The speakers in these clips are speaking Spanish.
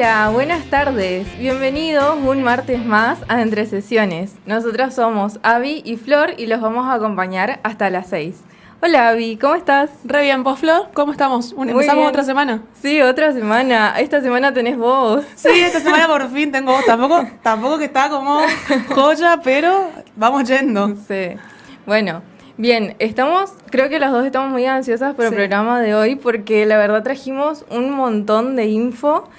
Hola, buenas tardes. Bienvenidos un martes más a Entre Sesiones. Nosotras somos Abby y Flor y los vamos a acompañar hasta las 6. Hola Abby, ¿cómo estás? Re bien, ¿vos Flor? ¿Cómo estamos? ¿Empezamos bien. otra semana? Sí, otra semana. Esta semana tenés vos. Sí, esta semana por fin tengo voz. Tampoco que está como joya, pero vamos yendo. Sí. Bueno, bien, creo que las dos estamos muy ansiosas por el programa de hoy porque la verdad trajimos un montón de info.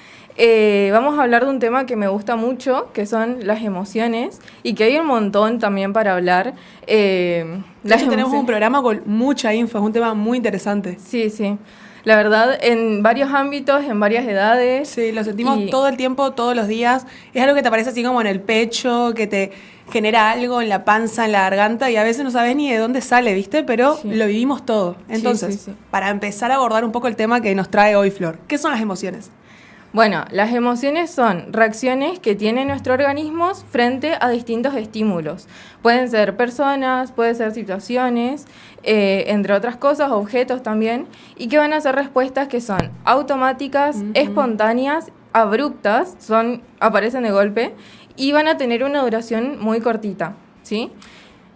Vamos a hablar de un tema que me gusta mucho, que son las emociones, y que hay un montón también para hablar. De hecho, tenemos un programa con mucha info, es un tema muy interesante. Sí, sí. La verdad, en varios ámbitos, en varias edades. Sí, lo sentimos todo el tiempo, todos los días. Es algo que te aparece así como en el pecho, que te genera algo en la panza, en la garganta, y a veces no sabes ni de dónde sale, ¿viste? Pero lo vivimos todo. Entonces, para empezar a abordar un poco el tema que nos trae hoy Flor, ¿qué son las emociones? Bueno, las emociones son reacciones que tiene nuestro organismo frente a distintos estímulos. Pueden ser personas, pueden ser situaciones, entre otras cosas, objetos también, y que van a ser respuestas que son automáticas, espontáneas, abruptas, aparecen de golpe, y van a tener una duración muy cortita, ¿sí?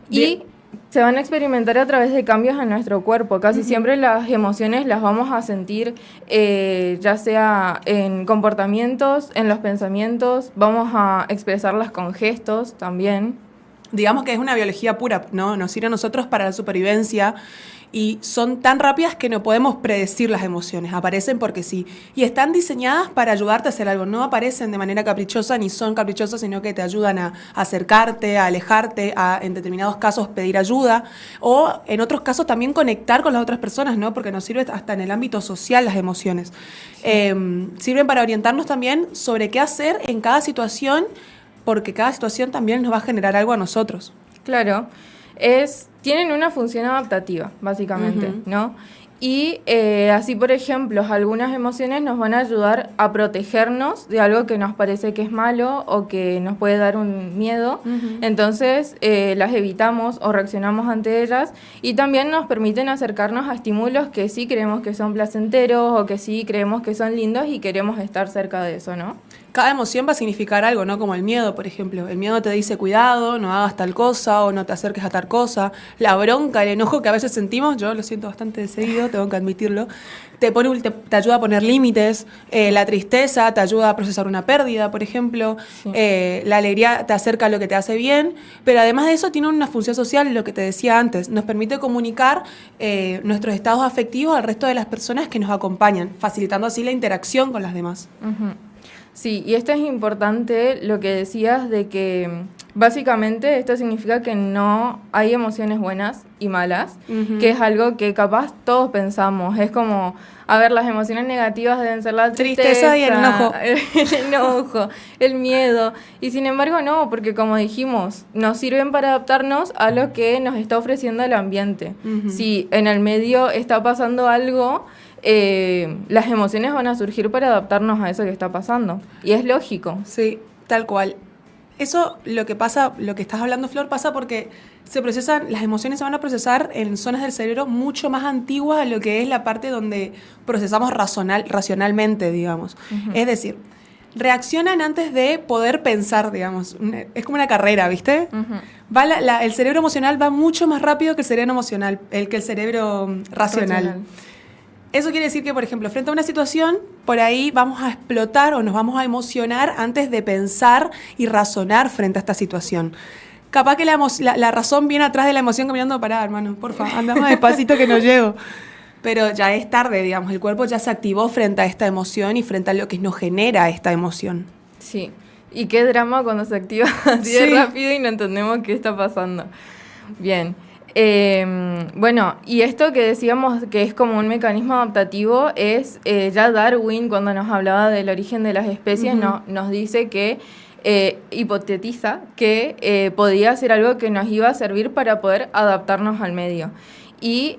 Y se van a experimentar a través de cambios en nuestro cuerpo. Casi siempre las emociones las vamos a sentir ya sea en comportamientos, en los pensamientos, vamos a expresarlas con gestos también. Digamos que es una biología pura, ¿no? Nos sirve a nosotros para la supervivencia y son tan rápidas que no podemos predecir las emociones, aparecen porque sí. Y están diseñadas para ayudarte a hacer algo, no aparecen de manera caprichosa ni son caprichosas, sino que te ayudan a acercarte, a alejarte, a en determinados casos pedir ayuda o en otros casos también conectar con las otras personas, ¿no? Porque nos sirve hasta en el ámbito social las emociones. Sirven para orientarnos también sobre qué hacer en cada situación, porque cada situación también nos va a generar algo a nosotros. Claro, tienen una función adaptativa, básicamente, ¿no? Y así, por ejemplo, algunas emociones nos van a ayudar a protegernos de algo que nos parece que es malo o que nos puede dar un miedo. Entonces, las evitamos o reaccionamos ante ellas y también nos permiten acercarnos a estímulos que sí creemos que son placenteros o que sí creemos que son lindos y queremos estar cerca de eso, ¿no? Cada emoción va a significar algo, ¿no? Como el miedo, por ejemplo. El miedo te dice cuidado, no hagas tal cosa o no te acerques a tal cosa. La bronca, el enojo que a veces sentimos, yo lo siento bastante seguido, tengo que admitirlo, te ayuda a poner límites. La tristeza te ayuda a procesar una pérdida, por ejemplo. Sí. La alegría te acerca a lo que te hace bien. Pero además de eso tiene una función social, lo que te decía antes. Nos permite comunicar nuestros estados afectivos al resto de las personas que nos acompañan, facilitando así la interacción con las demás. Sí, y esto es importante, lo que decías de que básicamente esto significa que no hay emociones buenas y malas, que es algo que capaz todos pensamos. Es como, a ver, las emociones negativas deben ser la tristeza y el enojo. El enojo, el miedo. Y sin embargo no, porque como dijimos, nos sirven para adaptarnos a lo que nos está ofreciendo el ambiente. Si en el medio está pasando algo, las emociones van a surgir para adaptarnos a eso que está pasando. Y es lógico. Sí, tal cual. Eso, lo que estás hablando, Flor, pasa porque las emociones se van a procesar en zonas del cerebro mucho más antiguas a lo que es la parte donde procesamos racionalmente, digamos. Es decir, reaccionan antes de poder pensar, digamos. Es como una carrera, ¿viste? El cerebro emocional va mucho más rápido que el cerebro racional. Eso quiere decir que, por ejemplo, frente a una situación, por ahí vamos a explotar o nos vamos a emocionar antes de pensar y razonar frente a esta situación. Capaz que la razón viene atrás de la emoción caminando, pará, hermano, porfa, anda más despacito que no llego. Pero ya es tarde, digamos, el cuerpo ya se activó frente a esta emoción y frente a lo que nos genera esta emoción. Sí, y qué drama cuando se activa así de rápido y no entendemos qué está pasando. Bien. Bueno, y esto que decíamos que es como un mecanismo adaptativo es ya Darwin, cuando nos hablaba del origen de las especies, nos dice que hipotetiza que podía ser algo que nos iba a servir para poder adaptarnos al medio y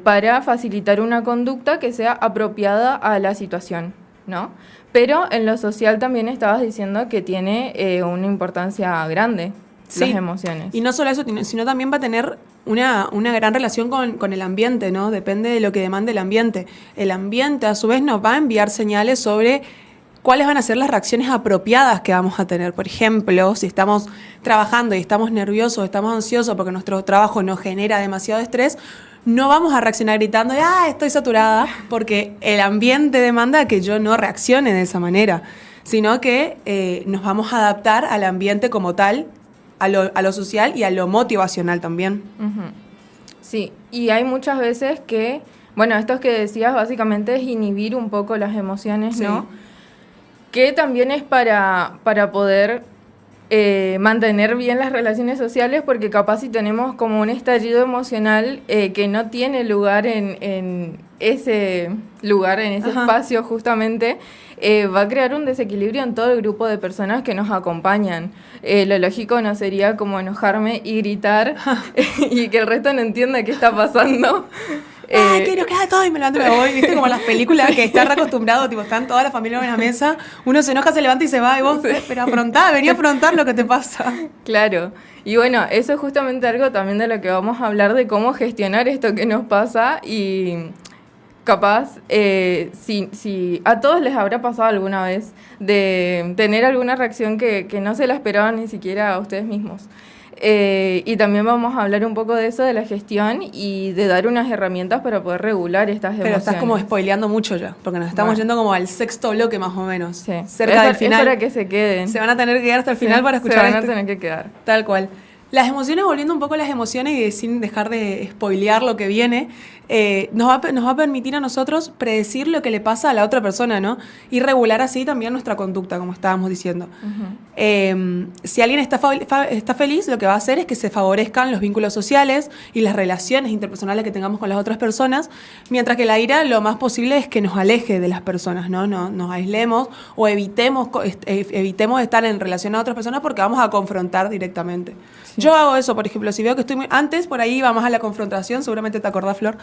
para facilitar una conducta que sea apropiada a la situación, ¿no? Pero en lo social también estabas diciendo que tiene una importancia grande. Las emociones. Y no solo eso, sino también va a tener una gran relación con el ambiente, ¿no? Depende de lo que demande el ambiente. El ambiente, a su vez, nos va a enviar señales sobre cuáles van a ser las reacciones apropiadas que vamos a tener. Por ejemplo, si estamos trabajando y estamos nerviosos, estamos ansiosos porque nuestro trabajo nos genera demasiado estrés, no vamos a reaccionar gritando, estoy saturada, porque el ambiente demanda que yo no reaccione de esa manera, sino que nos vamos a adaptar al ambiente como tal, a lo social y a lo motivacional también. Uh-huh. Sí, y hay muchas veces que, bueno, esto que decías básicamente es inhibir un poco las emociones, ¿no? Sí. Que también es para poder mantener bien las relaciones sociales, porque capaz si tenemos como un estallido emocional que no tiene lugar en ese lugar, en ese espacio justamente, va a crear un desequilibrio en todo el grupo de personas que nos acompañan. Lo lógico no sería como enojarme y gritar y que el resto no entienda qué está pasando. Que nos queda todo y me levanto y me voy, ¿viste? Como las películas que están acostumbrados, tipo, están toda la familia en la mesa, uno se enoja, se levanta y se va, y vos, pero venía a afrontar lo que te pasa. Claro, y bueno, eso es justamente algo también de lo que vamos a hablar, de cómo gestionar esto que nos pasa y capaz, si a todos les habrá pasado alguna vez de tener alguna reacción que no se la esperaban ni siquiera a ustedes mismos. Y también vamos a hablar un poco de eso, de la gestión y de dar unas herramientas para poder regular estas emociones. Pero estás como spoileando mucho ya, porque nos estamos yendo como al sexto bloque más o menos, sí. Cerca del final. Es para que se queden. Se van a tener que quedar hasta el final para escuchar esto. Se van a tener que quedar. Tal cual. Las emociones, volviendo un poco a las emociones y sin dejar de spoilear lo que viene, nos va a permitir a nosotros predecir lo que le pasa a la otra persona, ¿no? Y regular así también nuestra conducta, como estábamos diciendo. Uh-huh. Si alguien está feliz, lo que va a hacer es que se favorezcan los vínculos sociales y las relaciones interpersonales que tengamos con las otras personas, mientras que la ira lo más posible es que nos aleje de las personas, ¿no? Nos aislemos o evitemos estar en relación a otras personas porque vamos a confrontar directamente. Sí. Yo hago eso, por ejemplo, si veo que estoy antes, por ahí va más a la confrontación, seguramente te acordás, Flor,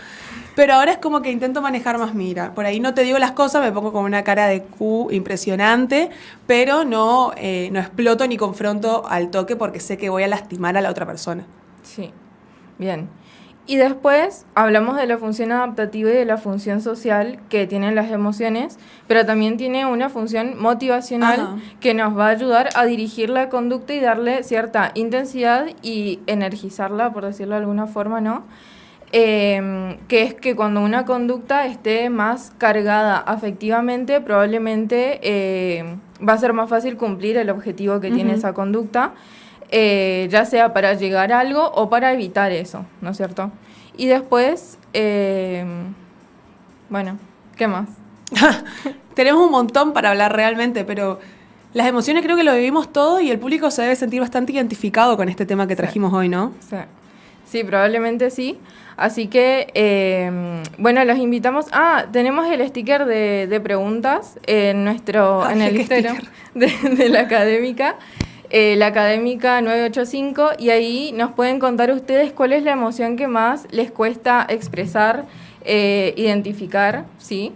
pero ahora es como que intento manejar más mi ira. Por ahí no te digo las cosas, me pongo como una cara de Q impresionante, pero no exploto ni confronto al toque porque sé que voy a lastimar a la otra persona. Sí, bien. Y después hablamos de la función adaptativa y de la función social que tienen las emociones, pero también tiene una función motivacional que nos va a ayudar a dirigir la conducta y darle cierta intensidad y energizarla, por decirlo de alguna forma, ¿no? Que es que cuando una conducta esté más cargada afectivamente, probablemente va a ser más fácil cumplir el objetivo que tiene esa conducta. Ya sea para llegar a algo o para evitar eso, ¿no es cierto? Y después, bueno, ¿qué más? Tenemos un montón para hablar realmente, pero las emociones creo que lo vivimos todo y el público se debe sentir bastante identificado con este tema que trajimos hoy, ¿no? Sí, probablemente sí. Así que, bueno, los invitamos. Tenemos el sticker de preguntas en el Instagram de la Académica. La Académica 985, y ahí nos pueden contar ustedes cuál es la emoción que más les cuesta expresar, identificar, ¿sí?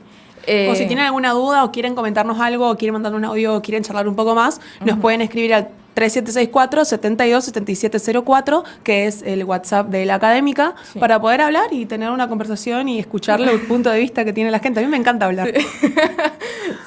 O si tienen alguna duda o quieren comentarnos algo o quieren mandar un audio o quieren charlar un poco más, nos pueden escribir al 3764-727704, que es el WhatsApp de la Académica, para poder hablar y tener una conversación y escucharle el punto de vista que tiene la gente. A mí me encanta hablar.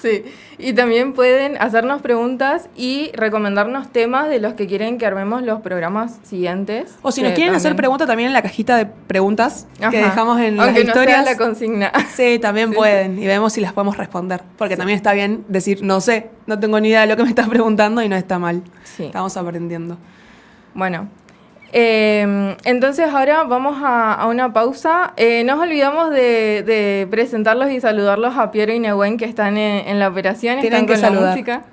Sí. Y también pueden hacernos preguntas y recomendarnos temas de los que quieren que armemos los programas siguientes. O si nos quieren hacer preguntas también en la cajita de preguntas que dejamos en las historias. Aunque no sea la consigna. Sí, también pueden. Y vemos si las podemos responder. Porque también está bien decir, no sé, no tengo ni idea de lo que me estás preguntando y no está mal. Sí. Estamos aprendiendo. Bueno. Entonces ahora vamos a una pausa. Nos olvidamos de presentarlos y saludarlos a Piero y Nehuen, que están en la operación. Tienen están que con saludar. La música.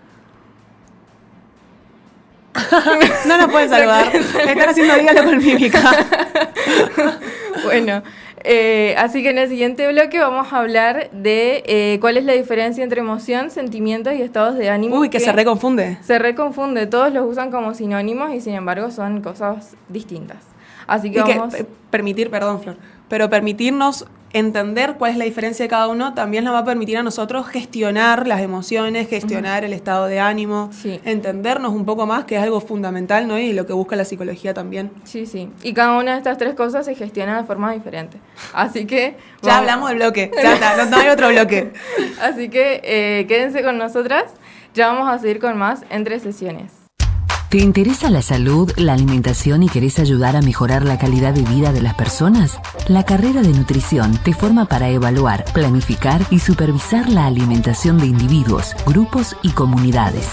No nos pueden saludar. Están haciendo dígalo con mímica. Bueno, así que en el siguiente bloque vamos a hablar de cuál es la diferencia entre emoción, sentimientos y estados de ánimo. Uy, que se reconfunde. Se reconfunde, todos los usan como sinónimos y sin embargo son cosas distintas. Así que permitirnos entender cuál es la diferencia de cada uno también nos va a permitir a nosotros gestionar las emociones, gestionar el estado de ánimo, entendernos un poco más, que es algo fundamental, ¿no? Y lo que busca la psicología también. Sí, sí. Y cada una de estas 3 cosas se gestiona de forma diferente. Así que... Ya hablamos del bloque, ya está, no hay otro bloque. Así que quédense con nosotras, ya vamos a seguir con más entre sesiones. ¿Te interesa la salud, la alimentación y querés ayudar a mejorar la calidad de vida de las personas? La carrera de nutrición te forma para evaluar, planificar y supervisar la alimentación de individuos, grupos y comunidades.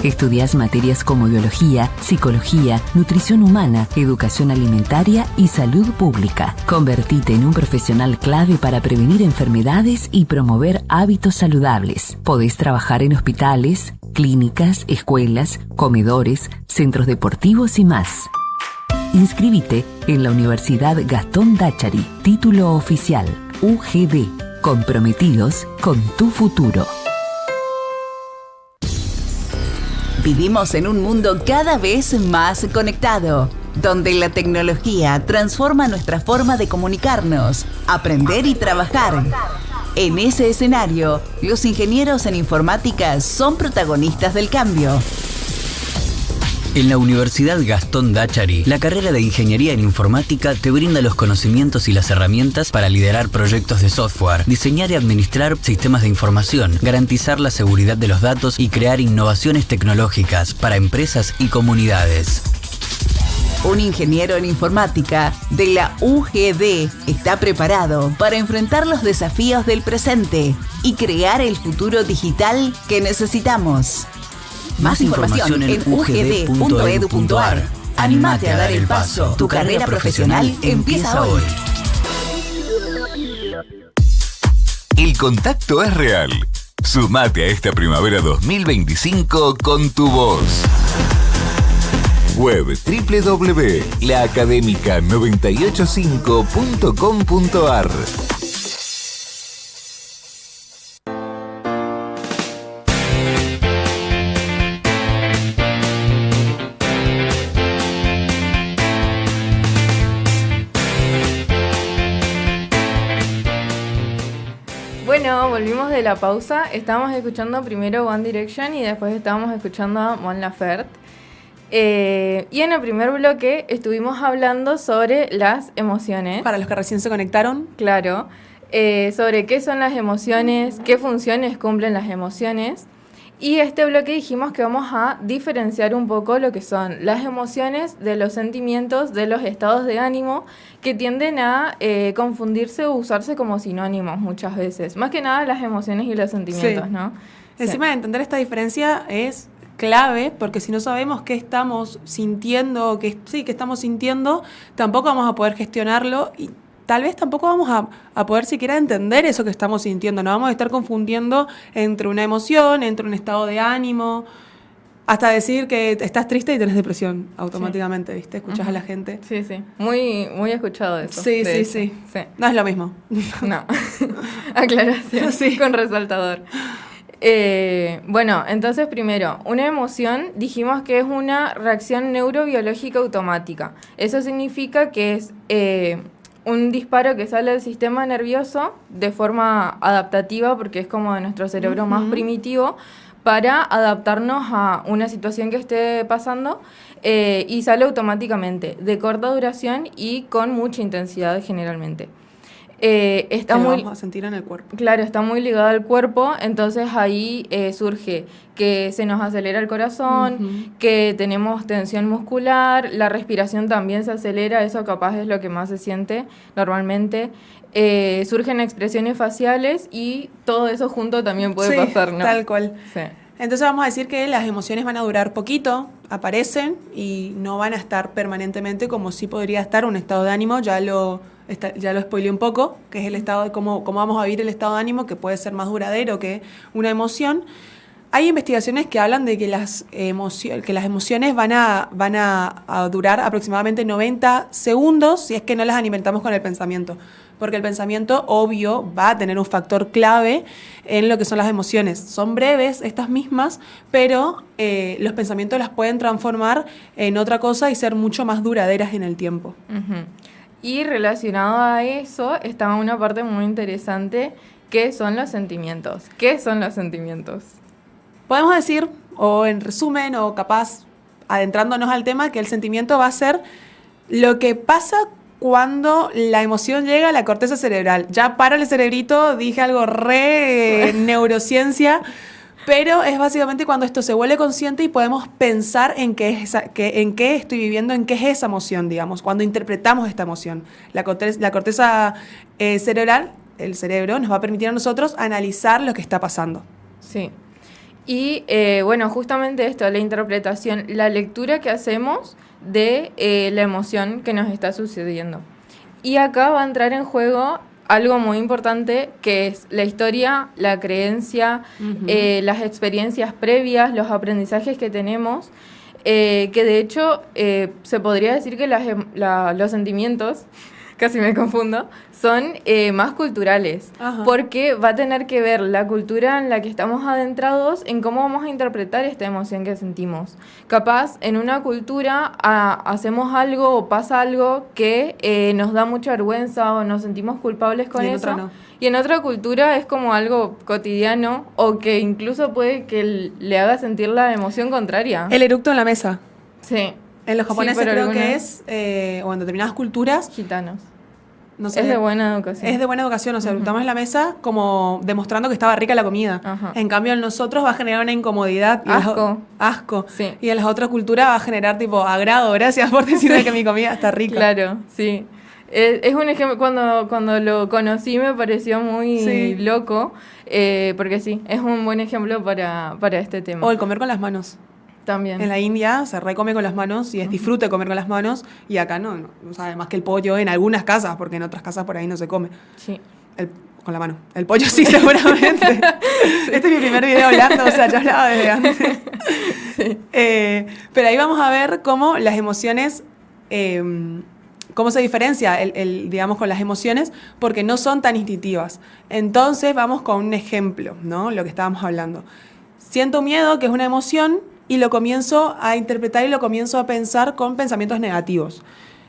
Estudiás materias como biología, psicología, nutrición humana, educación alimentaria y salud pública. Convertite en un profesional clave para prevenir enfermedades y promover hábitos saludables. Podés trabajar en hospitales, clínicas, escuelas, comedores, centros deportivos y más. Inscríbete en la Universidad Gastón Dáchari, título oficial, UGD, comprometidos con tu futuro. Vivimos en un mundo cada vez más conectado, donde la tecnología transforma nuestra forma de comunicarnos, aprender y trabajar. En ese escenario, los ingenieros en informática son protagonistas del cambio. En la Universidad Gastón Dáchari, la carrera de Ingeniería en Informática te brinda los conocimientos y las herramientas para liderar proyectos de software, diseñar y administrar sistemas de información, garantizar la seguridad de los datos y crear innovaciones tecnológicas para empresas y comunidades. Un ingeniero en informática de la UGD está preparado para enfrentar los desafíos del presente y crear el futuro digital que necesitamos. Más información en ugd.edu.ar. Anímate a dar el paso. Tu carrera profesional empieza hoy. El contacto es real. Sumate a esta primavera 2025 con tu voz. Web www.laacademica985.com.ar. Bueno, volvimos de la pausa. Estábamos escuchando primero One Direction y después estábamos escuchando a Mon Laferte. Y en el primer bloque estuvimos hablando sobre las emociones. Para los que recién se conectaron. Claro. Sobre qué son las emociones, qué funciones cumplen las emociones. Y este bloque dijimos que vamos a diferenciar un poco lo que son las emociones de los sentimientos, de los estados de ánimo, que tienden a confundirse o usarse como sinónimos muchas veces. Más que nada las emociones y los sentimientos, sí. ¿No? Encima de entender esta diferencia es clave, porque si no sabemos qué estamos sintiendo, qué estamos sintiendo, tampoco vamos a poder gestionarlo y tal vez tampoco vamos a poder siquiera entender eso que estamos sintiendo. Nos vamos a estar confundiendo entre una emoción, entre un estado de ánimo, hasta decir que estás triste y tenés depresión automáticamente, ¿viste? Escuchás a la gente. Sí, sí. Muy, muy escuchado eso. Sí. No es lo mismo. No. Aclaración. Sí. Con resaltador. Bueno, entonces primero, una emoción dijimos que es una reacción neurobiológica automática. Eso significa que es un disparo que sale del sistema nervioso de forma adaptativa, porque es como de nuestro cerebro más primitivo, para adaptarnos a una situación que esté pasando, y sale automáticamente, de corta duración y con mucha intensidad generalmente. Vamos a sentir en el cuerpo. Claro, está muy ligado al cuerpo, entonces ahí surge que se nos acelera el corazón, que tenemos tensión muscular, la respiración también se acelera, eso capaz es lo que más se siente normalmente. Surgen expresiones faciales y todo eso junto también puede pasar, ¿no? Tal cual. Sí. Entonces vamos a decir que las emociones van a durar poquito, aparecen y no van a estar permanentemente como sí podría estar un estado de ánimo, ya lo spoileé un poco, que es el estado de cómo vamos a vivir el estado de ánimo, que puede ser más duradero que una emoción. Hay investigaciones que hablan de que las emociones van a durar aproximadamente 90 segundos si es que no las alimentamos con el pensamiento. Porque el pensamiento, obvio, va a tener un factor clave en lo que son las emociones. Son breves estas mismas, pero los pensamientos las pueden transformar en otra cosa y ser mucho más duraderas en el tiempo. Y relacionado a eso está una parte muy interesante, que son los sentimientos. ¿Qué son los sentimientos? Podemos decir, o en resumen, o capaz adentrándonos al tema, que el sentimiento va a ser lo que pasa cuando la emoción llega a la corteza cerebral. Ya para el cerebrito, dije algo re neurociencia, pero es básicamente cuando esto se vuelve consciente y podemos pensar en qué estoy viviendo, en qué es esa emoción, digamos, cuando interpretamos esta emoción. La corteza cerebral, el cerebro, nos va a permitir a nosotros analizar lo que está pasando. Sí. Y bueno, justamente esto, la interpretación, la lectura que hacemos de la emoción que nos está sucediendo. Y acá va a entrar en juego algo muy importante, que es la historia, la creencia, las experiencias previas, los aprendizajes que tenemos, que de hecho se podría decir que los sentimientos, casi me confundo, son más culturales. Ajá. Porque va a tener que ver la cultura en la que estamos adentrados en cómo vamos a interpretar esta emoción que sentimos. Capaz, en una cultura hacemos algo o pasa algo que nos da mucha vergüenza o nos sentimos culpables con eso. Otra no. Y en otra cultura es como algo cotidiano o que incluso puede que le haga sentir la emoción contraria. El eructo en la mesa. Sí. En los japoneses creo que es, o en determinadas culturas... Gitanos. No sé, es de buena educación. Es de buena educación, o sea, eructamos en la mesa como demostrando que estaba rica la comida. Ajá. En cambio, en nosotros va a generar una incomodidad. Y asco. Sí. Y en las otras culturas va a generar tipo agrado, gracias por decirme que mi comida está rica. Claro, sí. Es un ejemplo, cuando lo conocí me pareció muy loco, porque sí, es un buen ejemplo para este tema. O el comer con las manos. También. En la India se recome con las manos y es disfrute comer con las manos, y acá no sabe más que el pollo en algunas casas, porque en otras casas por ahí no se come. Sí. Con la mano. El pollo sí, seguramente. Este es mi primer video hablando, o sea, ya hablaba desde antes. Sí. Pero ahí vamos a ver cómo las emociones, cómo se diferencia digamos, con las emociones, porque no son tan instintivas. Entonces vamos con un ejemplo, ¿no? Lo que estábamos hablando. Siento miedo, que es una emoción, y lo comienzo a interpretar y lo comienzo a pensar con pensamientos negativos.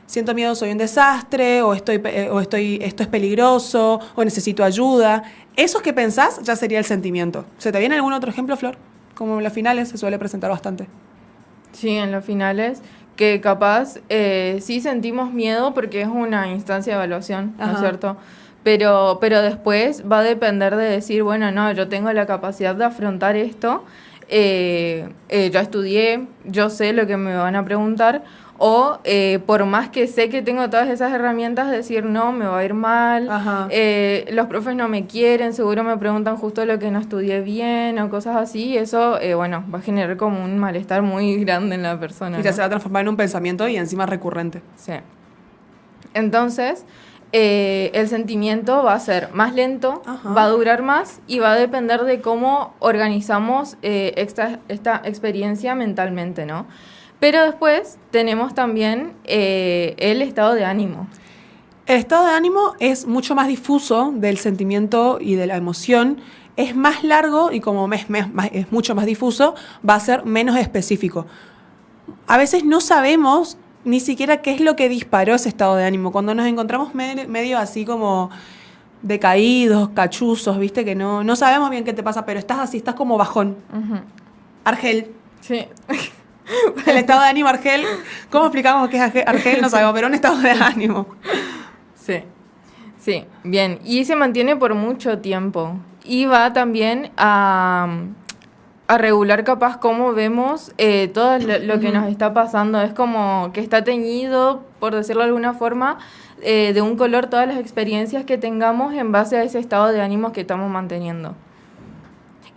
Siento miedo, soy un desastre, o esto es peligroso, o necesito ayuda. Eso que pensás ya sería el sentimiento. ¿Se te viene algún otro ejemplo, Flor? Como en los finales se suele presentar bastante. Sí, en los finales, que capaz sí sentimos miedo porque es una instancia de evaluación, ¿no es cierto? Pero después va a depender de decir, bueno, no, yo tengo la capacidad de afrontar esto, yo estudié, yo sé lo que me van a preguntar, o por más que sé que tengo todas esas herramientas, decir, no, me va a ir mal, los profes no me quieren, seguro me preguntan justo lo que no estudié bien, o cosas así, y eso, bueno, va a generar como un malestar muy grande en la persona. Y ya, ¿no? Se va a transformar en un pensamiento y encima recurrente. Sí. Entonces... el sentimiento va a ser más lento, va a durar más y va a depender de cómo organizamos esta experiencia mentalmente, ¿no? Pero después tenemos también el estado de ánimo. El estado de ánimo es mucho más difuso del sentimiento y de la emoción, es más largo y como es mucho más difuso, va a ser menos específico. A veces no sabemos ni siquiera qué es lo que disparó ese estado de ánimo. Cuando nos encontramos medio así como decaídos, cachuzos, ¿viste? Que no sabemos bien qué te pasa, pero estás así, estás como bajón. Argel. Sí. El estado de ánimo, Argel. ¿Cómo explicamos qué es Argel? No sabemos, pero un estado de ánimo. Sí, bien. Y se mantiene por mucho tiempo. Y va también a regular capaz cómo vemos todo lo que nos está pasando. Es como que está teñido, por decirlo de alguna forma, de un color todas las experiencias que tengamos en base a ese estado de ánimo que estamos manteniendo.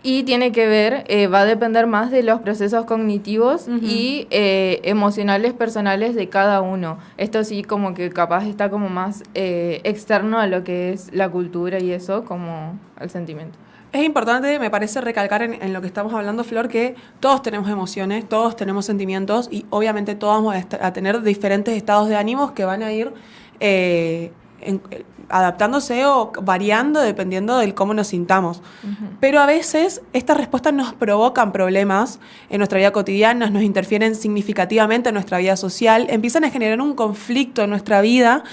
Y tiene que ver, va a depender más de los procesos cognitivos y emocionales personales de cada uno. Esto sí como que capaz está como más externo a lo que es la cultura y eso, como el sentimiento. Es importante, me parece, recalcar en lo que estamos hablando, Flor, que todos tenemos emociones, todos tenemos sentimientos y obviamente todos vamos a tener diferentes estados de ánimos que van a ir adaptándose o variando dependiendo de cómo nos sintamos. Pero a veces estas respuestas nos provocan problemas en nuestra vida cotidiana, nos interfieren significativamente en nuestra vida social, empiezan a generar un conflicto en nuestra vida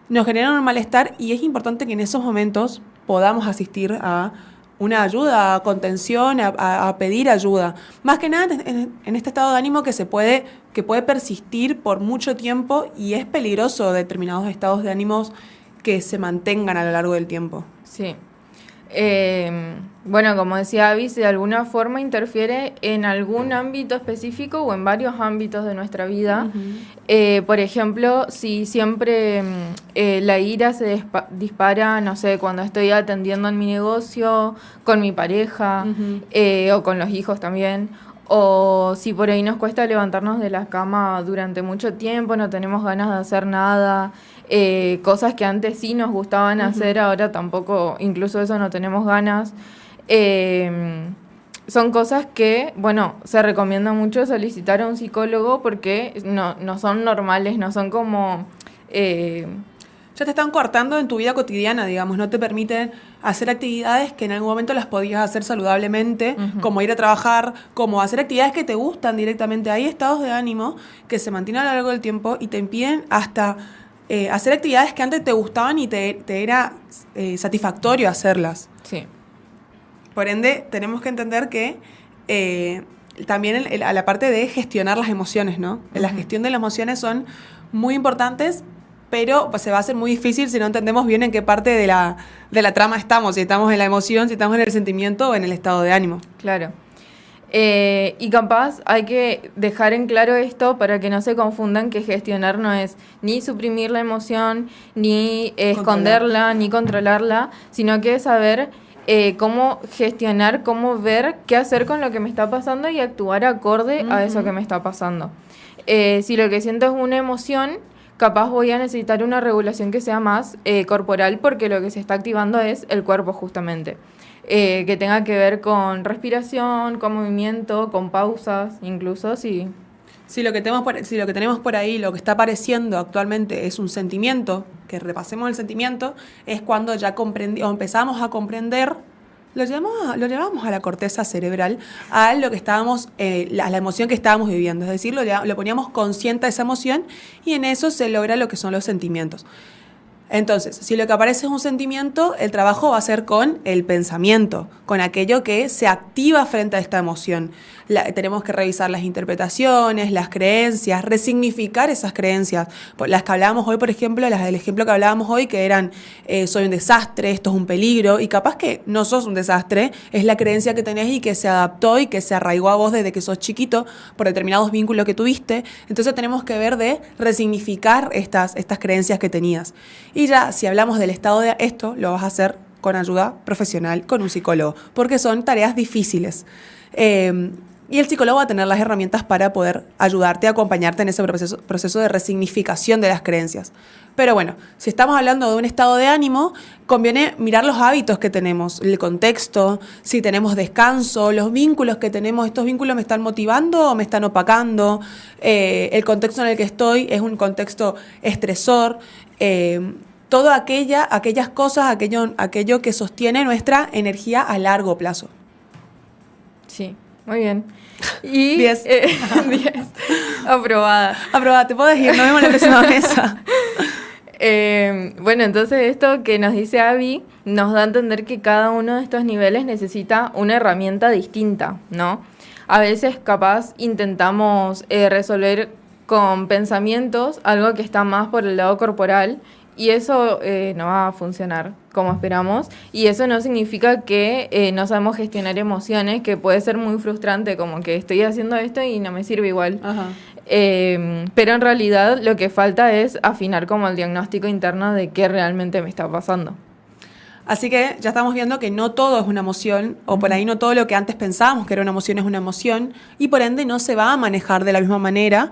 nos generan un malestar y es importante que en esos momentos podamos asistir a una ayuda, a contención, a pedir ayuda. Más que nada en este estado de ánimo que puede persistir por mucho tiempo y es peligroso determinados estados de ánimos que se mantengan a lo largo del tiempo. Sí. Bueno, como decía Abby, si de alguna forma interfiere en algún ámbito específico o en varios ámbitos de nuestra vida. Por ejemplo, si siempre la ira se dispara, no sé, cuando estoy atendiendo en mi negocio, con mi pareja, o con los hijos también, o si por ahí nos cuesta levantarnos de la cama durante mucho tiempo, no tenemos ganas de hacer nada, cosas que antes sí nos gustaban hacer, ahora tampoco, incluso eso no tenemos ganas. Son cosas que, bueno, se recomienda mucho solicitar a un psicólogo porque no son normales, no son como... Ya te están cortando en tu vida cotidiana, digamos, no te permiten hacer actividades que en algún momento las podías hacer saludablemente, como ir a trabajar, como hacer actividades que te gustan directamente. Hay estados de ánimo que se mantienen a lo largo del tiempo y te impiden hasta hacer actividades que antes te gustaban y te era satisfactorio hacerlas. Sí. Por ende, tenemos que entender que también a la parte de gestionar las emociones, ¿no? La gestión de las emociones son muy importantes, pero se va a hacer muy difícil si no entendemos bien en qué parte de la trama estamos, si estamos en la emoción, si estamos en el sentimiento o en el estado de ánimo. Claro. Y capaz hay que dejar en claro esto para que no se confundan que gestionar no es ni suprimir la emoción, ni esconderla, ni controlarla, sino que es saber cómo gestionar, cómo ver qué hacer con lo que me está pasando y actuar acorde a eso que me está pasando. Si lo que siento es una emoción, capaz voy a necesitar una regulación que sea más corporal porque lo que se está activando es el cuerpo justamente. Que tenga que ver con respiración, con movimiento, con pausas, incluso, sí. Si lo que tenemos por ahí, lo que está apareciendo actualmente es un sentimiento, que repasemos el sentimiento, es cuando ya empezamos a comprender, lo llevamos a la corteza cerebral, a lo que estábamos, a la emoción que estábamos viviendo. Es decir, lo poníamos consciente a esa emoción y en eso se logra lo que son los sentimientos. Entonces, si lo que aparece es un sentimiento, el trabajo va a ser con el pensamiento, con aquello que se activa frente a esta emoción. Tenemos que revisar las interpretaciones, las creencias, resignificar esas creencias. Las que hablábamos hoy, por ejemplo, las del ejemplo que hablábamos hoy, que eran soy un desastre, esto es un peligro, y capaz que no sos un desastre, es la creencia que tenés y que se adaptó y que se arraigó a vos desde que sos chiquito por determinados vínculos que tuviste. Entonces tenemos que ver de resignificar estas creencias que tenías. Y ya, si hablamos del estado de esto, lo vas a hacer con ayuda profesional, con un psicólogo, porque son tareas difíciles. Y el psicólogo va a tener las herramientas para poder ayudarte, acompañarte en ese proceso de resignificación de las creencias. Pero bueno, si estamos hablando de un estado de ánimo, conviene mirar los hábitos que tenemos, el contexto, si tenemos descanso, los vínculos que tenemos, ¿estos vínculos me están motivando o me están opacando? El contexto en el que estoy es un contexto estresor. Todo aquellas cosas, aquello que sostiene nuestra energía a largo plazo. Sí, muy bien. Y 10. 10. Aprobada. Aprobada, te puedes ir, nos vemos en la próxima mesa. Bueno, entonces esto que nos dice Abby nos da a entender que cada uno de estos niveles necesita una herramienta distinta, ¿no? A veces capaz intentamos resolver con pensamientos algo que está más por el lado corporal y eso no va a funcionar como esperamos y eso no significa que no sabemos gestionar emociones, que puede ser muy frustrante, como que estoy haciendo esto y no me sirve igual. Ajá. Pero en realidad lo que falta es afinar como el diagnóstico interno de qué realmente me está pasando. Así que ya estamos viendo que no todo es una emoción, o por ahí no todo lo que antes pensábamos que era una emoción es una emoción, y por ende no se va a manejar de la misma manera.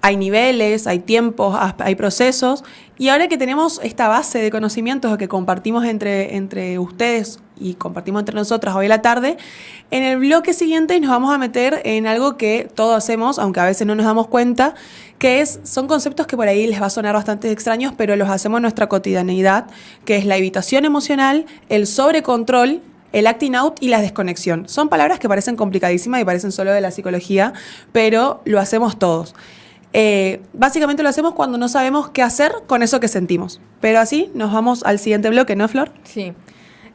Hay niveles, hay tiempos, hay procesos, y ahora que tenemos esta base de conocimientos que compartimos entre ustedes y compartimos entre nosotras hoy a la tarde, en el bloque siguiente nos vamos a meter en algo que todos hacemos, aunque a veces no nos damos cuenta, que son conceptos que por ahí les va a sonar bastante extraños, pero los hacemos en nuestra cotidianeidad, que es la evitación emocional, el sobrecontrol, el acting out y la desconexión. Son palabras que parecen complicadísimas y parecen solo de la psicología, pero lo hacemos todos. Básicamente lo hacemos cuando no sabemos qué hacer con eso que sentimos. Pero así nos vamos al siguiente bloque, ¿no, Flor? Sí.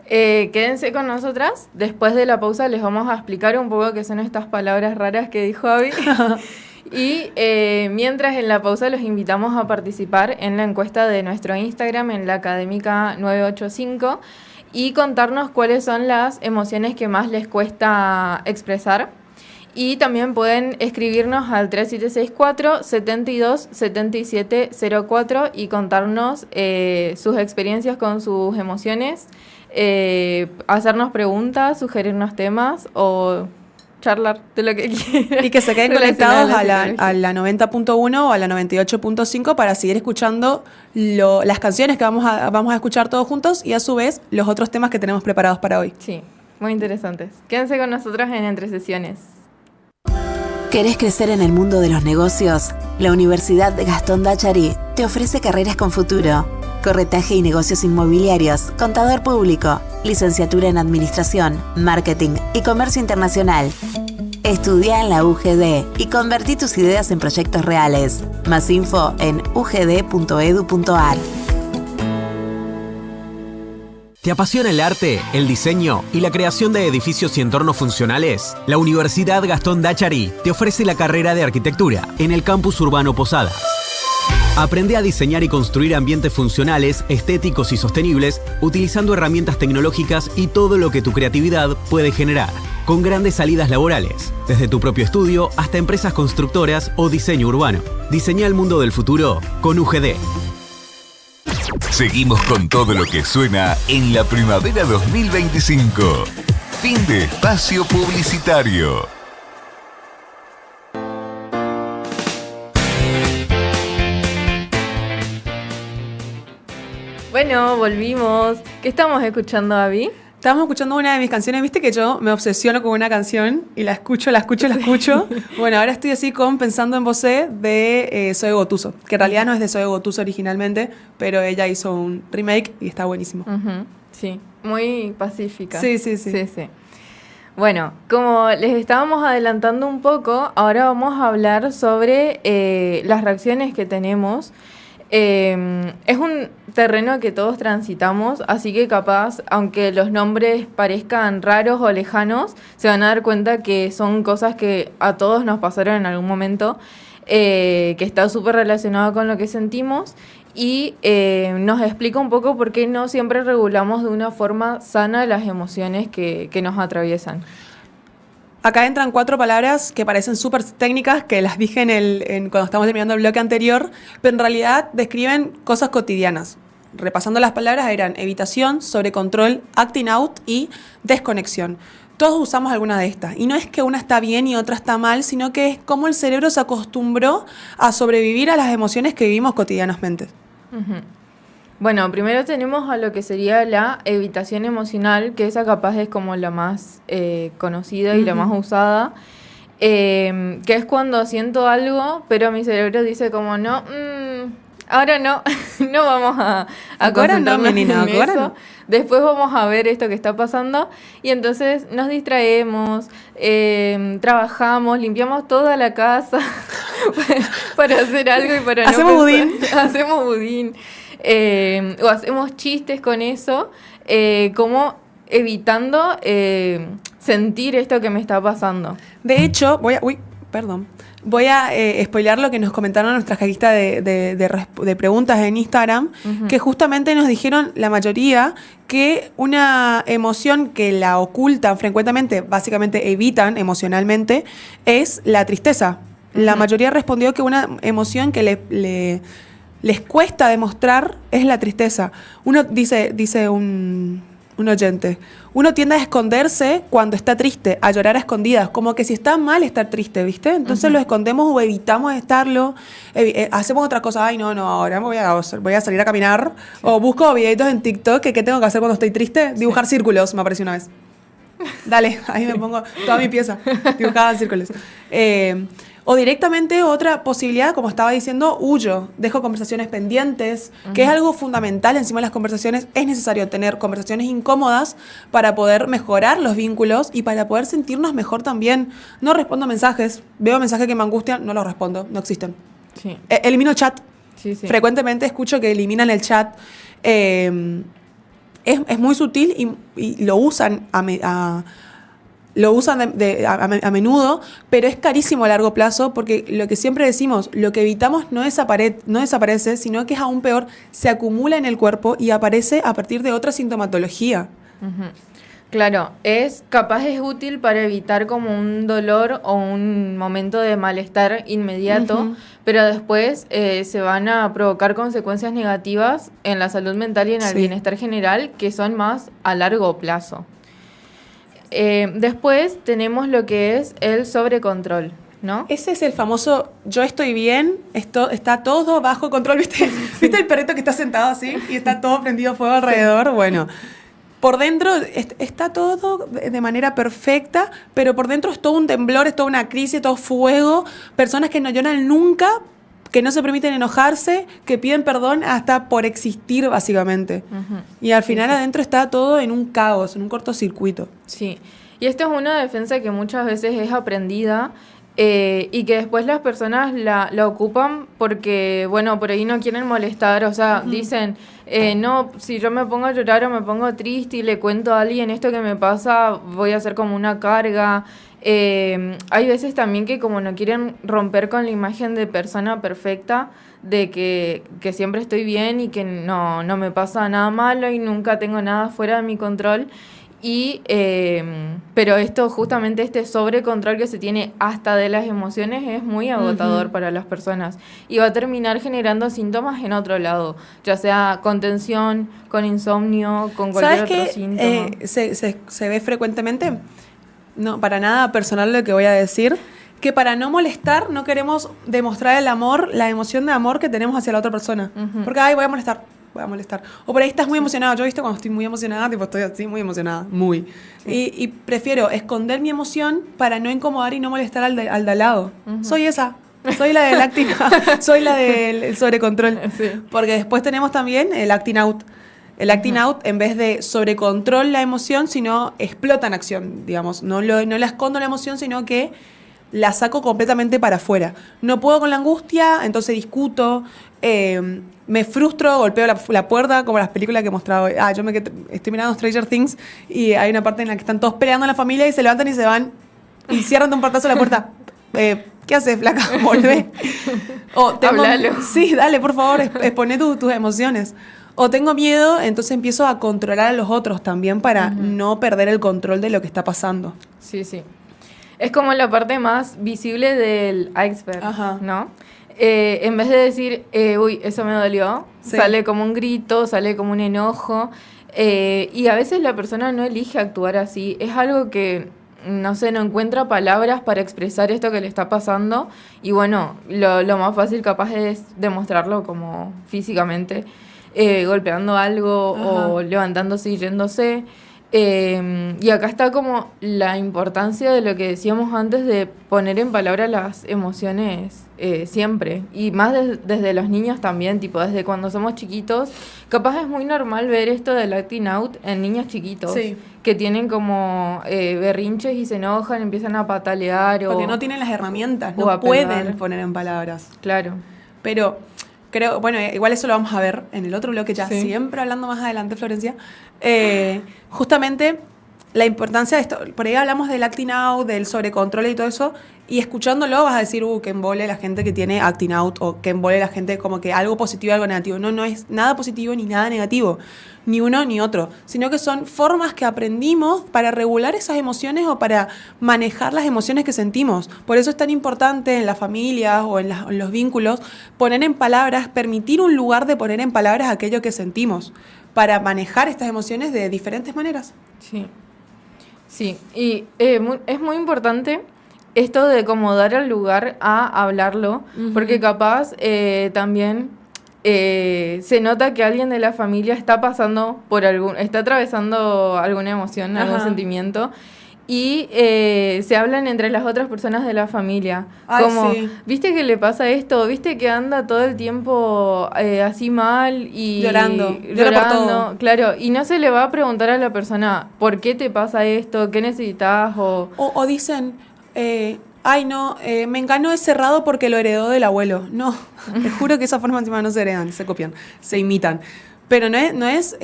Quédense con nosotras. Después de la pausa les vamos a explicar un poco qué son estas palabras raras que dijo Abby. Y mientras en la pausa los invitamos a participar en la encuesta de nuestro Instagram en la Académica 985 y contarnos cuáles son las emociones que más les cuesta expresar. Y también pueden escribirnos al 3764-727704 y contarnos sus experiencias con sus emociones, hacernos preguntas, sugerirnos temas o charlar de lo que quieran. Y que se queden conectados a la 90.1 o a la 98.5 para seguir escuchando las canciones que vamos a escuchar todos juntos y a su vez los otros temas que tenemos preparados para hoy. Sí, muy interesantes. Quédense con nosotros en Entre Sesiones. ¿Querés crecer en el mundo de los negocios? La Universidad Gastón Dachari te ofrece carreras con futuro. Corretaje y negocios inmobiliarios, contador público, licenciatura en administración, marketing y comercio internacional. Estudia en la UGD y convertí tus ideas en proyectos reales. Más info en ugd.edu.ar. ¿Te apasiona el arte, el diseño y la creación de edificios y entornos funcionales? La Universidad Gastón Dachari te ofrece la carrera de arquitectura en el campus urbano Posadas. Aprende a diseñar y construir ambientes funcionales, estéticos y sostenibles utilizando herramientas tecnológicas y todo lo que tu creatividad puede generar. Con grandes salidas laborales, desde tu propio estudio hasta empresas constructoras o diseño urbano. Diseña el mundo del futuro con UGD. Seguimos con todo lo que suena en la primavera 2025. Fin de espacio publicitario. Bueno, volvimos. ¿Qué estamos escuchando, Abby? Estábamos escuchando una de mis canciones, viste que yo me obsesiono con una canción y la escucho. Bueno, ahora estoy así pensando en Vosé de Zoe Gotuso, que en realidad no es de Zoe Gotuso originalmente, pero ella hizo un remake y está buenísimo. Uh-huh. Sí, muy pacífica. Sí. Bueno, como les estábamos adelantando un poco, ahora vamos a hablar sobre las reacciones que tenemos. Es un terreno que todos transitamos, así que capaz, aunque los nombres parezcan raros o lejanos, se van a dar cuenta que son cosas que a todos nos pasaron en algún momento, que está súper relacionado con lo que sentimos y nos explica un poco por qué no siempre regulamos de una forma sana las emociones que nos atraviesan. Acá entran 4 palabras que parecen súper técnicas, que las dije cuando estábamos terminando el bloque anterior, pero en realidad describen cosas cotidianas. Repasando las palabras eran evitación, sobrecontrol, acting out y desconexión. Todos usamos alguna de estas. Y no es que una está bien y otra está mal, sino que es cómo el cerebro se acostumbró a sobrevivir a las emociones que vivimos cotidianamente. Uh-huh. Bueno, primero tenemos a lo que sería la evitación emocional, que esa capaz es como la más conocida y la más usada, que es cuando siento algo, pero mi cerebro dice como no, ahora no, no vamos a concentrarnos en eso. No. Después vamos a ver esto que está pasando y entonces nos distraemos, trabajamos, limpiamos toda la casa para hacer algo y para hacemos no budín. Hacemos budín. O hacemos chistes con eso, como evitando sentir esto que me está pasando. De hecho, voy a spoilear lo que nos comentaron en nuestra cajita de preguntas en Instagram, uh-huh. Que justamente nos dijeron la mayoría que una emoción que la ocultan frecuentemente, básicamente evitan emocionalmente, es la tristeza. Uh-huh. La mayoría respondió que una emoción que les cuesta demostrar es la tristeza. Uno dice un oyente, uno tiende a esconderse cuando está triste, a llorar a escondidas, como que si está mal estar triste, ¿viste? Entonces uh-huh. Lo escondemos o evitamos estarlo, hacemos otra cosa, ay no, ahora voy a salir a caminar, sí. O busco videitos en TikTok, que ¿qué tengo que hacer cuando estoy triste? Dibujar círculos, me apareció una vez. Dale, ahí me pongo toda mi pieza, dibujada en círculos. O directamente otra posibilidad, como estaba diciendo, huyo, dejo conversaciones pendientes, uh-huh. Que es algo fundamental encima de las conversaciones. Es necesario tener conversaciones incómodas para poder mejorar los vínculos y para poder sentirnos mejor también. No respondo mensajes, veo mensajes que me angustian, no los respondo, no existen. Sí. Elimino el chat. Sí, sí. Frecuentemente escucho que eliminan el chat. Es muy sutil y lo usan a menudo, pero es carísimo a largo plazo porque lo que siempre decimos, lo que evitamos no desaparece, sino que es aún peor, se acumula en el cuerpo y aparece a partir de otra sintomatología. Ujú. Claro, es útil para evitar como un dolor o un momento de malestar inmediato, Ujú. pero después se van a provocar consecuencias negativas en la salud mental y en el Sí. bienestar general que son más a largo plazo. Después tenemos lo que es el sobrecontrol, ¿no? Ese es el famoso yo estoy bien, esto está todo bajo control, ¿viste? ¿Viste el perrito que está sentado así y está todo prendido fuego alrededor? Bueno, por dentro está todo de manera perfecta, pero por dentro es todo un temblor, es toda una crisis, todo fuego, personas que no lloran nunca, que no se permiten enojarse, que piden perdón hasta por existir, básicamente. Ujú. Y al final adentro está todo en un caos, en un cortocircuito. Sí, y esto es una defensa que muchas veces es aprendida y que después las personas la ocupan porque, bueno, por ahí no quieren molestar, o sea, dicen, no, si yo me pongo a llorar o me pongo triste y le cuento a alguien esto que me pasa, voy a hacer como una carga. Hay veces también que como no quieren romper con la imagen de persona perfecta, de que siempre estoy bien y que no me pasa nada malo y nunca tengo nada fuera de mi control. Pero justamente este sobrecontrol que se tiene hasta de las emociones es muy agotador para las personas y va a terminar generando síntomas en otro lado, ya sea con tensión, con insomnio, con cualquier ¿Sabes otro qué? síntoma. Se ve frecuentemente, no, para nada personal lo que voy a decir, que para no molestar no queremos demostrar el amor, la emoción de amor que tenemos hacia la otra persona. Ujú. Porque, voy a molestar. O por ahí estás muy emocionado. Yo he visto cuando estoy muy emocionada, tipo estoy así muy emocionada, muy. Y prefiero esconder mi emoción para no incomodar y no molestar al de al lado. Soy esa. Soy la del acting soy la del sobrecontrol. Sí. Porque después tenemos también el acting out. El acting out, en vez de sobrecontrol la emoción, sino explota en acción, digamos. No la escondo la emoción, sino que la saco completamente para afuera. No puedo con la angustia, entonces discuto, me frustro, golpeo la puerta, como las películas que mostraba hoy. Estoy mirando Stranger Things y hay una parte en la que están todos peleando en la familia y se levantan y se van y cierran de un portazo la puerta. ¿Qué haces, flaca? Volvé. Háblalo. Sí, dale, por favor, exponé tus emociones. O tengo miedo, entonces empiezo a controlar a los otros también para no perder el control de lo que está pasando. Sí, sí. Es como la parte más visible del iceberg, Ajá. ¿no? En vez de decir, uy, eso me dolió, Sí. sale como un grito, sale como un enojo. Y a veces la persona no elige actuar así. Es algo que, no sé, no encuentra palabras para expresar esto que le está pasando. Y bueno, lo más fácil capaz es demostrarlo como físicamente, golpeando algo o levantándose y yéndose. Y acá está como la importancia de lo que decíamos antes de poner en palabras las emociones siempre. Y más desde los niños también, tipo desde cuando somos chiquitos. Capaz es muy normal ver esto del acting out en niños chiquitos. Sí. Que tienen como berrinches y se enojan, empiezan a patalear Porque no tienen las herramientas, o no a pueden pegar. poner en palabras. Claro. Pero creo, bueno, igual eso lo vamos a ver en el otro bloque ya, Sí. siempre hablando más adelante, Florencia. Justamente la importancia de esto, por ahí hablamos del acting out, del sobrecontrol y todo eso, y escuchándolo vas a decir, que embole la gente que tiene acting out, o que embole la gente como que algo positivo y algo negativo. No es nada positivo ni nada negativo, ni uno ni otro, sino que son formas que aprendimos para regular esas emociones o para manejar las emociones que sentimos. Por eso es tan importante en las familias o en los vínculos poner en palabras, permitir un lugar de poner en palabras aquello que sentimos, para manejar estas emociones de diferentes maneras. Sí, sí, y es muy importante esto de como dar el lugar a hablarlo, porque capaz también se nota que alguien de la familia está pasando está atravesando alguna emoción, algún Ajá. sentimiento, y se hablan entre las otras personas de la familia. Ay, Como, sí. ¿viste que le pasa esto? ¿Viste que anda todo el tiempo así mal y Llorando. Llora por todo. Claro, y no se le va a preguntar a la persona, ¿por qué te pasa esto? ¿Qué necesitas? O dicen, Ay, no, Mengano es cerrado porque lo heredó del abuelo. No, te juro que esas formas encima no se heredan, se copian, se imitan. Pero no es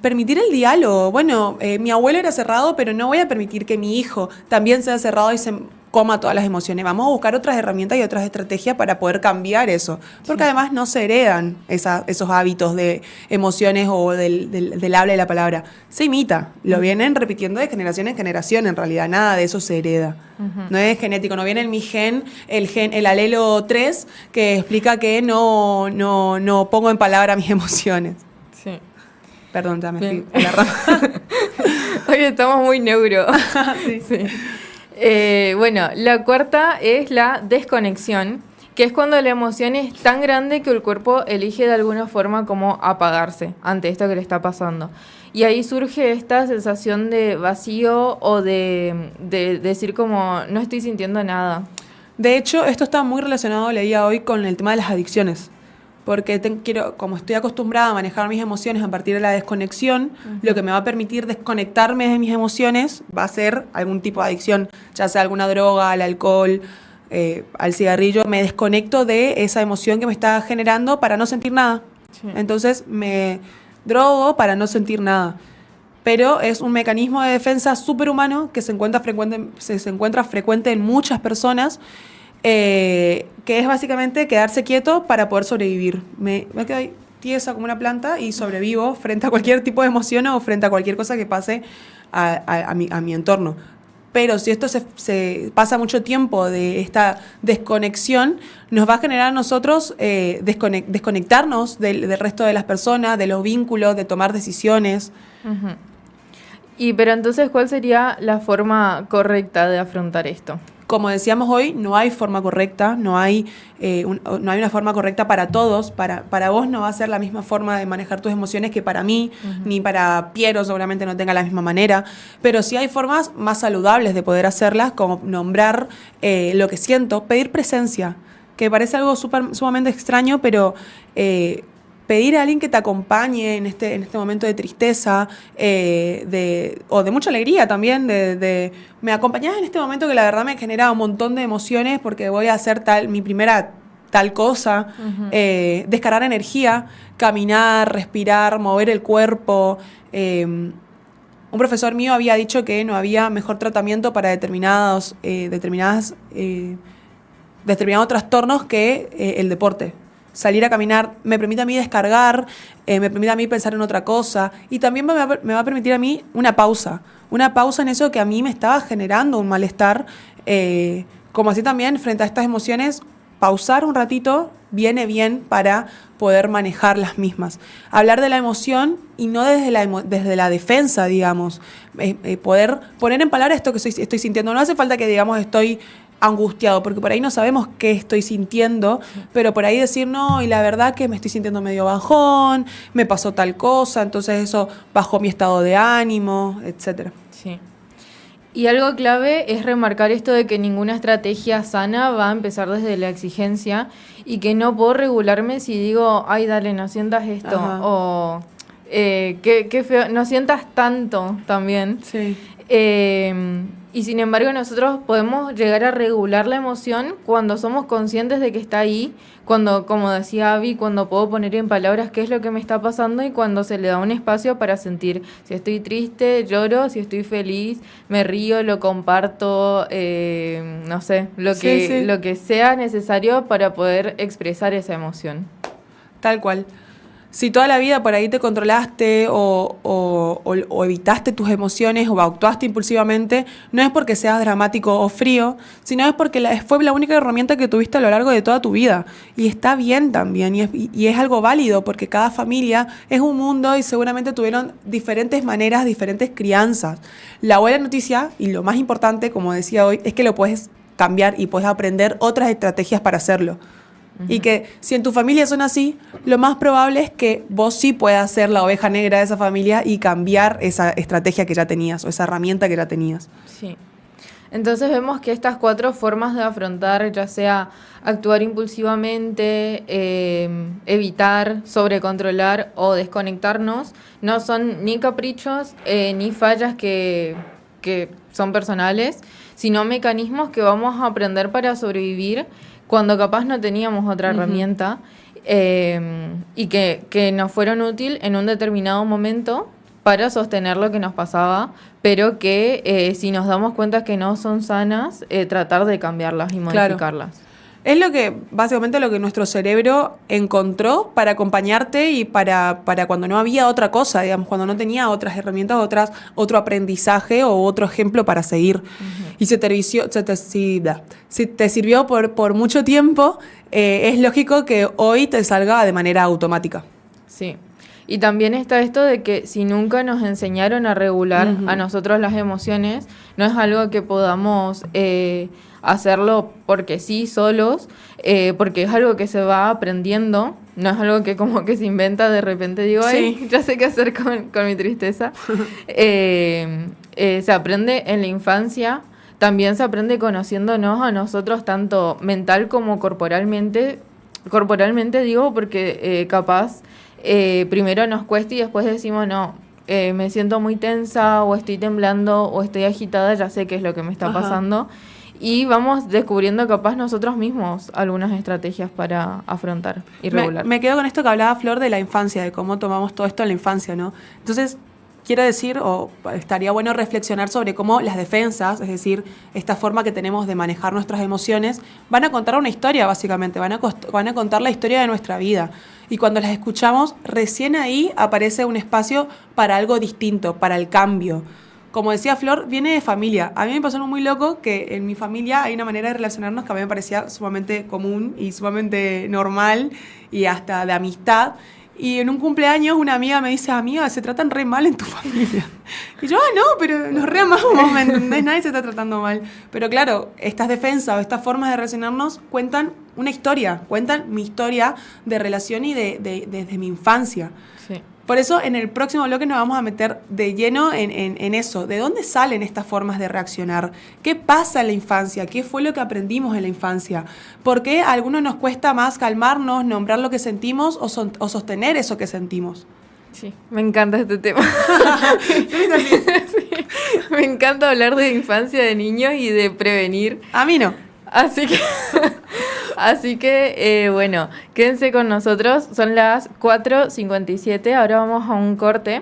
permitir el diálogo. Bueno, mi abuelo era cerrado, pero no voy a permitir que mi hijo también sea cerrado y se coma todas las emociones. Vamos a buscar otras herramientas y otras estrategias para poder cambiar eso. Porque además no se heredan esos hábitos de emociones o del habla y la palabra. Se imita. Lo vienen repitiendo de generación en generación, en realidad. Nada de eso se hereda. No es genético. No viene en mi gen, el alelo 3, que explica que no pongo en palabra mis emociones. Sí. Perdón, ya me fui a la rama. Hoy estamos muy neuro. Sí. Sí. Bueno, la cuarta es la desconexión, que es cuando la emoción es tan grande que el cuerpo elige de alguna forma como apagarse ante esto que le está pasando. Y ahí surge esta sensación de vacío o de decir como no estoy sintiendo nada. De hecho, esto está muy relacionado, leía hoy, con el tema de las adicciones. Porque como estoy acostumbrada a manejar mis emociones a partir de la desconexión, lo que me va a permitir desconectarme de mis emociones va a ser algún tipo de adicción, ya sea alguna droga, al alcohol, al cigarrillo. Me desconecto de esa emoción que me está generando para no sentir nada. Sí. Entonces me drogo para no sentir nada. Pero es un mecanismo de defensa superhumano que se encuentra frecuente en muchas personas, que es básicamente quedarse quieto para poder sobrevivir. Me quedo ahí tiesa como una planta y sobrevivo frente a cualquier tipo de emoción o frente a cualquier cosa que pase a mi entorno. Pero si esto se pasa mucho tiempo de esta desconexión, nos va a generar a nosotros desconectarnos del resto de las personas, de los vínculos, de tomar decisiones. Pero entonces, ¿cuál sería la forma correcta de afrontar esto? Como decíamos hoy, no hay forma correcta, no hay una forma correcta para todos. Para vos no va a ser la misma forma de manejar tus emociones que para mí, ni para Piero seguramente no tenga la misma manera, pero sí hay formas más saludables de poder hacerlas, como nombrar lo que siento, pedir presencia, que parece algo sumamente extraño, pero pedir a alguien que te acompañe en este momento de tristeza, o de mucha alegría también, me acompañás en este momento que la verdad me genera un montón de emociones porque voy a hacer mi primera tal cosa, descargar energía, caminar, respirar, mover el cuerpo. Un profesor mío había dicho que no había mejor tratamiento para determinados trastornos que el deporte. Salir a caminar me permite a mí descargar, me permite a mí pensar en otra cosa y también me va a permitir a mí una pausa en eso que a mí me estaba generando un malestar, como así también frente a estas emociones, pausar un ratito viene bien para poder manejar las mismas. Hablar de la emoción y no desde la defensa, digamos, poder poner en palabras esto que estoy sintiendo. No hace falta que digamos estoy angustiado, porque por ahí no sabemos qué estoy sintiendo, pero por ahí decir, no, y la verdad que me estoy sintiendo medio bajón, me pasó tal cosa, entonces eso bajó mi estado de ánimo, etcétera. Sí. Y algo clave es remarcar esto de que ninguna estrategia sana va a empezar desde la exigencia y que no puedo regularme si digo, ay, dale, no sientas esto, o qué feo, no sientas tanto también. Sí. Y sin embargo nosotros podemos llegar a regular la emoción cuando somos conscientes de que está ahí, cuando, como decía Abby, cuando puedo poner en palabras qué es lo que me está pasando y cuando se le da un espacio para sentir. Si estoy triste, lloro, si estoy feliz, me río, lo comparto, no sé, lo que sea necesario para poder expresar esa emoción. Tal cual. Si toda la vida por ahí te controlaste o evitaste tus emociones o actuaste impulsivamente, no es porque seas dramático o frío, sino es porque fue la única herramienta que tuviste a lo largo de toda tu vida. Y está bien también, y es algo válido, porque cada familia es un mundo y seguramente tuvieron diferentes maneras, diferentes crianzas. La buena noticia, y lo más importante, como decía hoy, es que lo puedes cambiar y puedes aprender otras estrategias para hacerlo. Y que si en tu familia son así, lo más probable es que vos sí puedas ser la oveja negra de esa familia y cambiar esa estrategia que ya tenías o esa herramienta que ya tenías. Sí. Entonces vemos que estas 4 formas de afrontar, ya sea actuar impulsivamente, evitar, sobrecontrolar o desconectarnos, no son ni caprichos ni fallas que son personales, sino mecanismos que vamos a aprender para sobrevivir cuando capaz no teníamos otra herramienta, y que nos fueron útil en un determinado momento para sostener lo que nos pasaba, pero que si nos damos cuenta que no son sanas, tratar de cambiarlas y modificarlas. Claro. Es básicamente lo que nuestro cerebro encontró para acompañarte y para cuando no había otra cosa, digamos, cuando no tenía otras herramientas, otro aprendizaje o otro ejemplo para seguir. Y si te sirvió por mucho tiempo, es lógico que hoy te salga de manera automática. Sí. Y también está esto de que si nunca nos enseñaron a regular a nosotros las emociones, no es algo que podamos hacerlo porque sí, solos, porque es algo que se va aprendiendo, no es algo que como que se inventa de repente, digo, ay, ya sé qué hacer con mi tristeza. Se aprende en la infancia, también se aprende conociéndonos a nosotros tanto mental como corporalmente. Corporalmente digo porque capaz primero nos cuesta y después decimos no, me siento muy tensa o estoy temblando o estoy agitada, ya sé qué es lo que me está pasando. Y vamos descubriendo capaz nosotros mismos algunas estrategias para afrontar y regular. Me quedo con esto que hablaba Flor de la infancia, de cómo tomamos todo esto en la infancia, ¿no? Entonces, quiero decir, o estaría bueno reflexionar sobre cómo las defensas, es decir, esta forma que tenemos de manejar nuestras emociones, van a contar una historia, básicamente, van a contar la historia de nuestra vida. Y cuando las escuchamos, recién ahí aparece un espacio para algo distinto, para el cambio. Como decía Flor, viene de familia. A mí me pasó algo muy loco, que en mi familia hay una manera de relacionarnos que a mí me parecía sumamente común y sumamente normal y hasta de amistad. Y en un cumpleaños una amiga me dice, amiga, se tratan re mal en tu familia. Y yo, no, pero nos re amamos, ¿me entendés? Nadie se está tratando mal. Pero claro, estas defensas o estas formas de relacionarnos cuentan una historia, cuentan mi historia de relación y desde mi infancia. Sí. Por eso en el próximo bloque nos vamos a meter de lleno en eso. ¿De dónde salen estas formas de reaccionar? ¿Qué pasa en la infancia? ¿Qué fue lo que aprendimos en la infancia? ¿Por qué a algunos nos cuesta más calmarnos, nombrar lo que sentimos o sostener eso que sentimos? Sí, me encanta este tema. Sí, me encanta hablar de infancia, de niños y de prevenir. A mí no. Así que bueno, quédense con nosotros. Son las 4:57. Ahora vamos a un corte.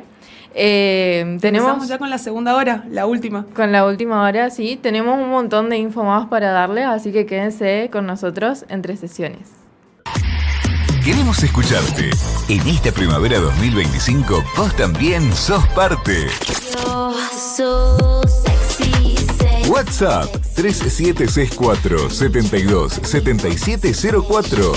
Empezamos ya con la segunda hora, la última. Con la última hora, sí. Tenemos un montón de info más para darles, así que quédense con nosotros entre sesiones. Queremos escucharte. En esta primavera 2025, vos también sos parte. WhatsApp 3764 72 7704.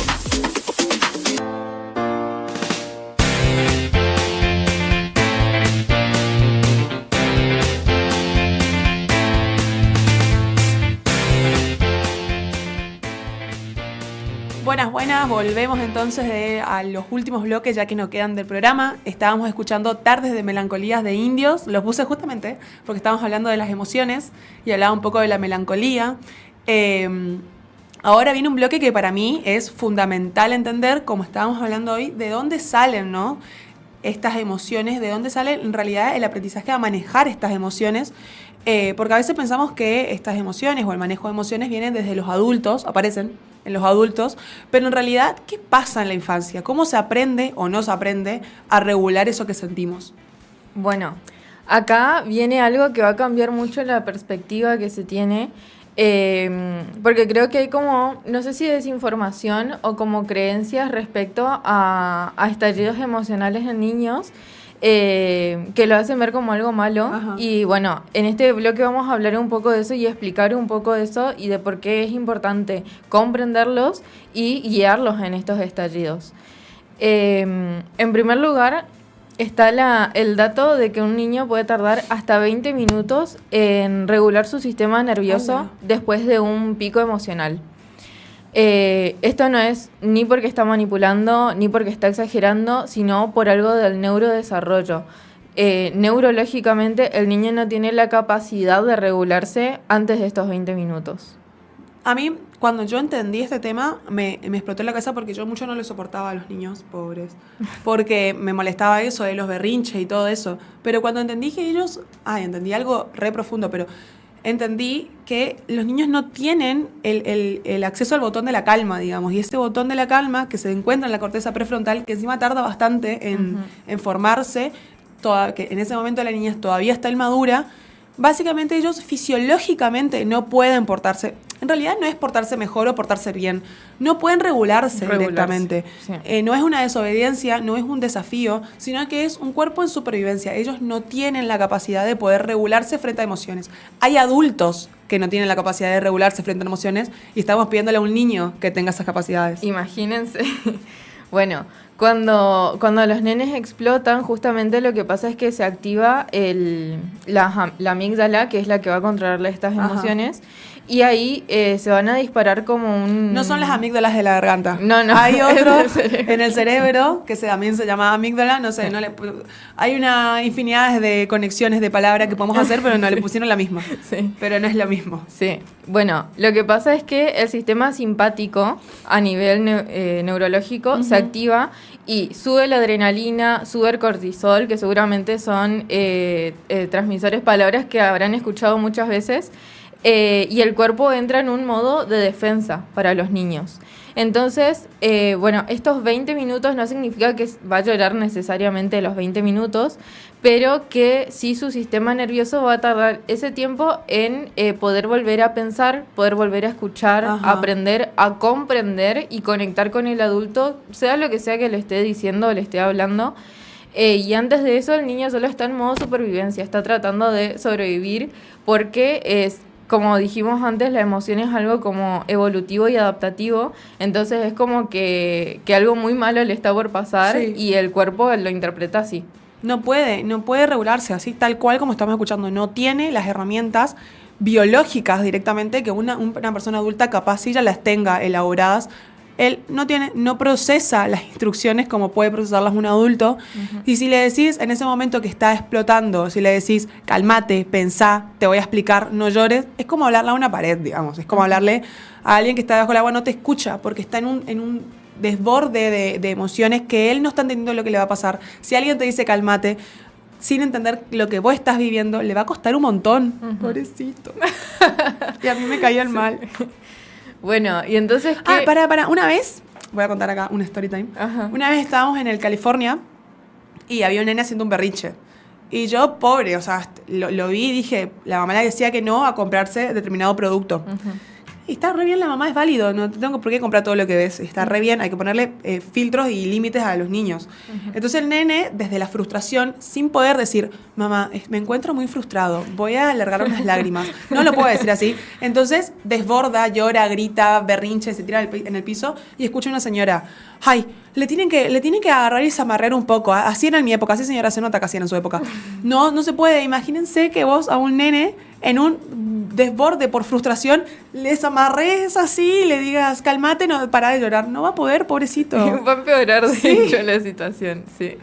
Buenas, volvemos entonces a los últimos bloques ya que nos quedan del programa. Estábamos escuchando Tardes de Melancolías de Indios, los puse justamente porque estábamos hablando de las emociones y hablaba un poco de la melancolía. Ahora viene un bloque que para mí es fundamental entender, como estábamos hablando hoy, de dónde salen, ¿no?, estas emociones, de dónde sale en realidad el aprendizaje a manejar estas emociones. Porque a veces pensamos que estas emociones o el manejo de emociones vienen desde los adultos, aparecen en los adultos, pero en realidad, ¿qué pasa en la infancia? ¿Cómo se aprende o no se aprende a regular eso que sentimos? Bueno, acá viene algo que va a cambiar mucho la perspectiva que se tiene, porque creo que hay como, no sé si desinformación o como creencias respecto a estallidos emocionales en niños, que lo hacen ver como algo malo. Ajá. Y bueno, en este bloque vamos a hablar un poco de eso y explicar un poco de eso y de por qué es importante comprenderlos y guiarlos en estos estallidos. En primer lugar, está el dato de que un niño puede tardar hasta 20 minutos en regular su sistema nervioso después de un pico emocional. Esto no es ni porque está manipulando ni porque está exagerando, sino por algo del neurodesarrollo. Neurológicamente el niño no tiene la capacidad de regularse antes de estos 20 minutos. A mí, cuando yo entendí este tema, me explotó la cabeza porque yo mucho no le soportaba a los niños pobres. Porque me molestaba eso de los berrinches y todo eso. Pero cuando entendí que ellos... entendí algo re profundo, pero entendí que los niños no tienen el acceso al botón de la calma, digamos, y este botón de la calma que se encuentra en la corteza prefrontal, que encima tarda bastante en formarse, que en ese momento la niña todavía está inmadura, básicamente ellos fisiológicamente no pueden portarse, en realidad no es portarse mejor o portarse bien, no pueden regularse directamente. Sí. No es una desobediencia, no es un desafío, sino que es un cuerpo en supervivencia. Ellos no tienen la capacidad de poder regularse frente a emociones. Hay adultos que no tienen la capacidad de regularse frente a emociones y estamos pidiéndole a un niño que tenga esas capacidades. Imagínense. Bueno, cuando los nenes explotan, justamente lo que pasa es que se activa la amígdala, que es la que va a controlar estas emociones, y ahí se van a disparar como un... No son las amígdalas de la garganta. No. Hay otro en el cerebro, que también se llama amígdala, no sé, hay una infinidad de conexiones de palabras que podemos hacer, pero no le pusieron la misma. Sí. Pero no es lo mismo. Sí. Bueno, lo que pasa es que el sistema simpático a nivel neurológico se activa y sube la adrenalina, sube el cortisol, que seguramente son transmisores palabras que habrán escuchado muchas veces, y el cuerpo entra en un modo de defensa para los niños. Entonces, bueno, estos 20 minutos no significa que va a llorar necesariamente los 20 minutos, pero que sí su sistema nervioso va a tardar ese tiempo en poder volver a pensar, poder volver a escuchar, aprender a comprender y conectar con el adulto, sea lo que sea que le esté diciendo o le esté hablando. Y antes de eso el niño solo está en modo supervivencia, está tratando de sobrevivir porque como dijimos antes, la emoción es algo como evolutivo y adaptativo, entonces es como que algo muy malo le está por pasar y el cuerpo lo interpreta así. No puede regularse así, tal cual como estamos escuchando. No tiene las herramientas biológicas directamente que una persona adulta capaz sí ya las tenga elaboradas. Él no procesa las instrucciones como puede procesarlas un adulto. Y si le decís en ese momento que está explotando, si le decís, cálmate, pensá, te voy a explicar, no llores, es como hablarle a una pared, digamos. Es como hablarle a alguien que está debajo del agua, no te escucha, porque está en un desborde de emociones que él no está entendiendo lo que le va a pasar. Si alguien te dice cálmate, sin entender lo que vos estás viviendo, le va a costar un montón. Pobrecito. Y a mí me caía el mal. Bueno, y entonces ¿qué? Para. Una vez, voy a contar acá un story time. Una vez estábamos en el California y había un nene haciendo un berrinche. Y yo, pobre, o sea, lo vi y dije, la mamá le decía que no a comprarse determinado producto. Y está re bien, la mamá es válido, no tengo por qué comprar todo lo que ves. Está re bien, hay que ponerle filtros y límites a los niños. Entonces el nene, desde la frustración, sin poder decir, mamá, me encuentro muy frustrado, voy a alargar unas lágrimas. No lo puedo decir así. Entonces desborda, llora, grita, berrinche, se tira en el piso y escucha una señora, ay, le tienen que agarrar y zamarrear un poco. Así era en mi época, así señora se nota que hacían en su época. No se puede. Imagínense que vos a un nene en un desborde por frustración le zamarrees así y le digas, cálmate, no, para de llorar. No va a poder, pobrecito. Va a empeorar, de hecho, la situación, sí.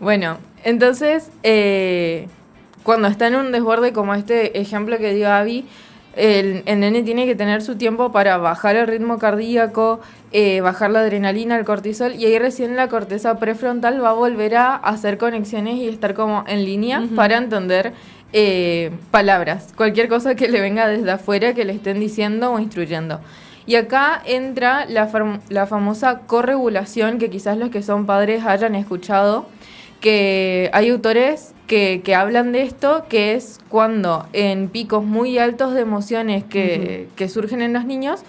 Bueno, entonces, cuando está en un desborde como este ejemplo que dio Abby, el nene tiene que tener su tiempo para bajar el ritmo cardíaco, bajar la adrenalina, el cortisol, y ahí recién la corteza prefrontal va a volver a hacer conexiones y estar como en línea para entender palabras, cualquier cosa que le venga desde afuera que le estén diciendo o instruyendo. Y acá entra la famosa corregulación, que quizás los que son padres hayan escuchado, que hay autores que hablan de esto, que es cuando en picos muy altos de emociones que surgen en los niños,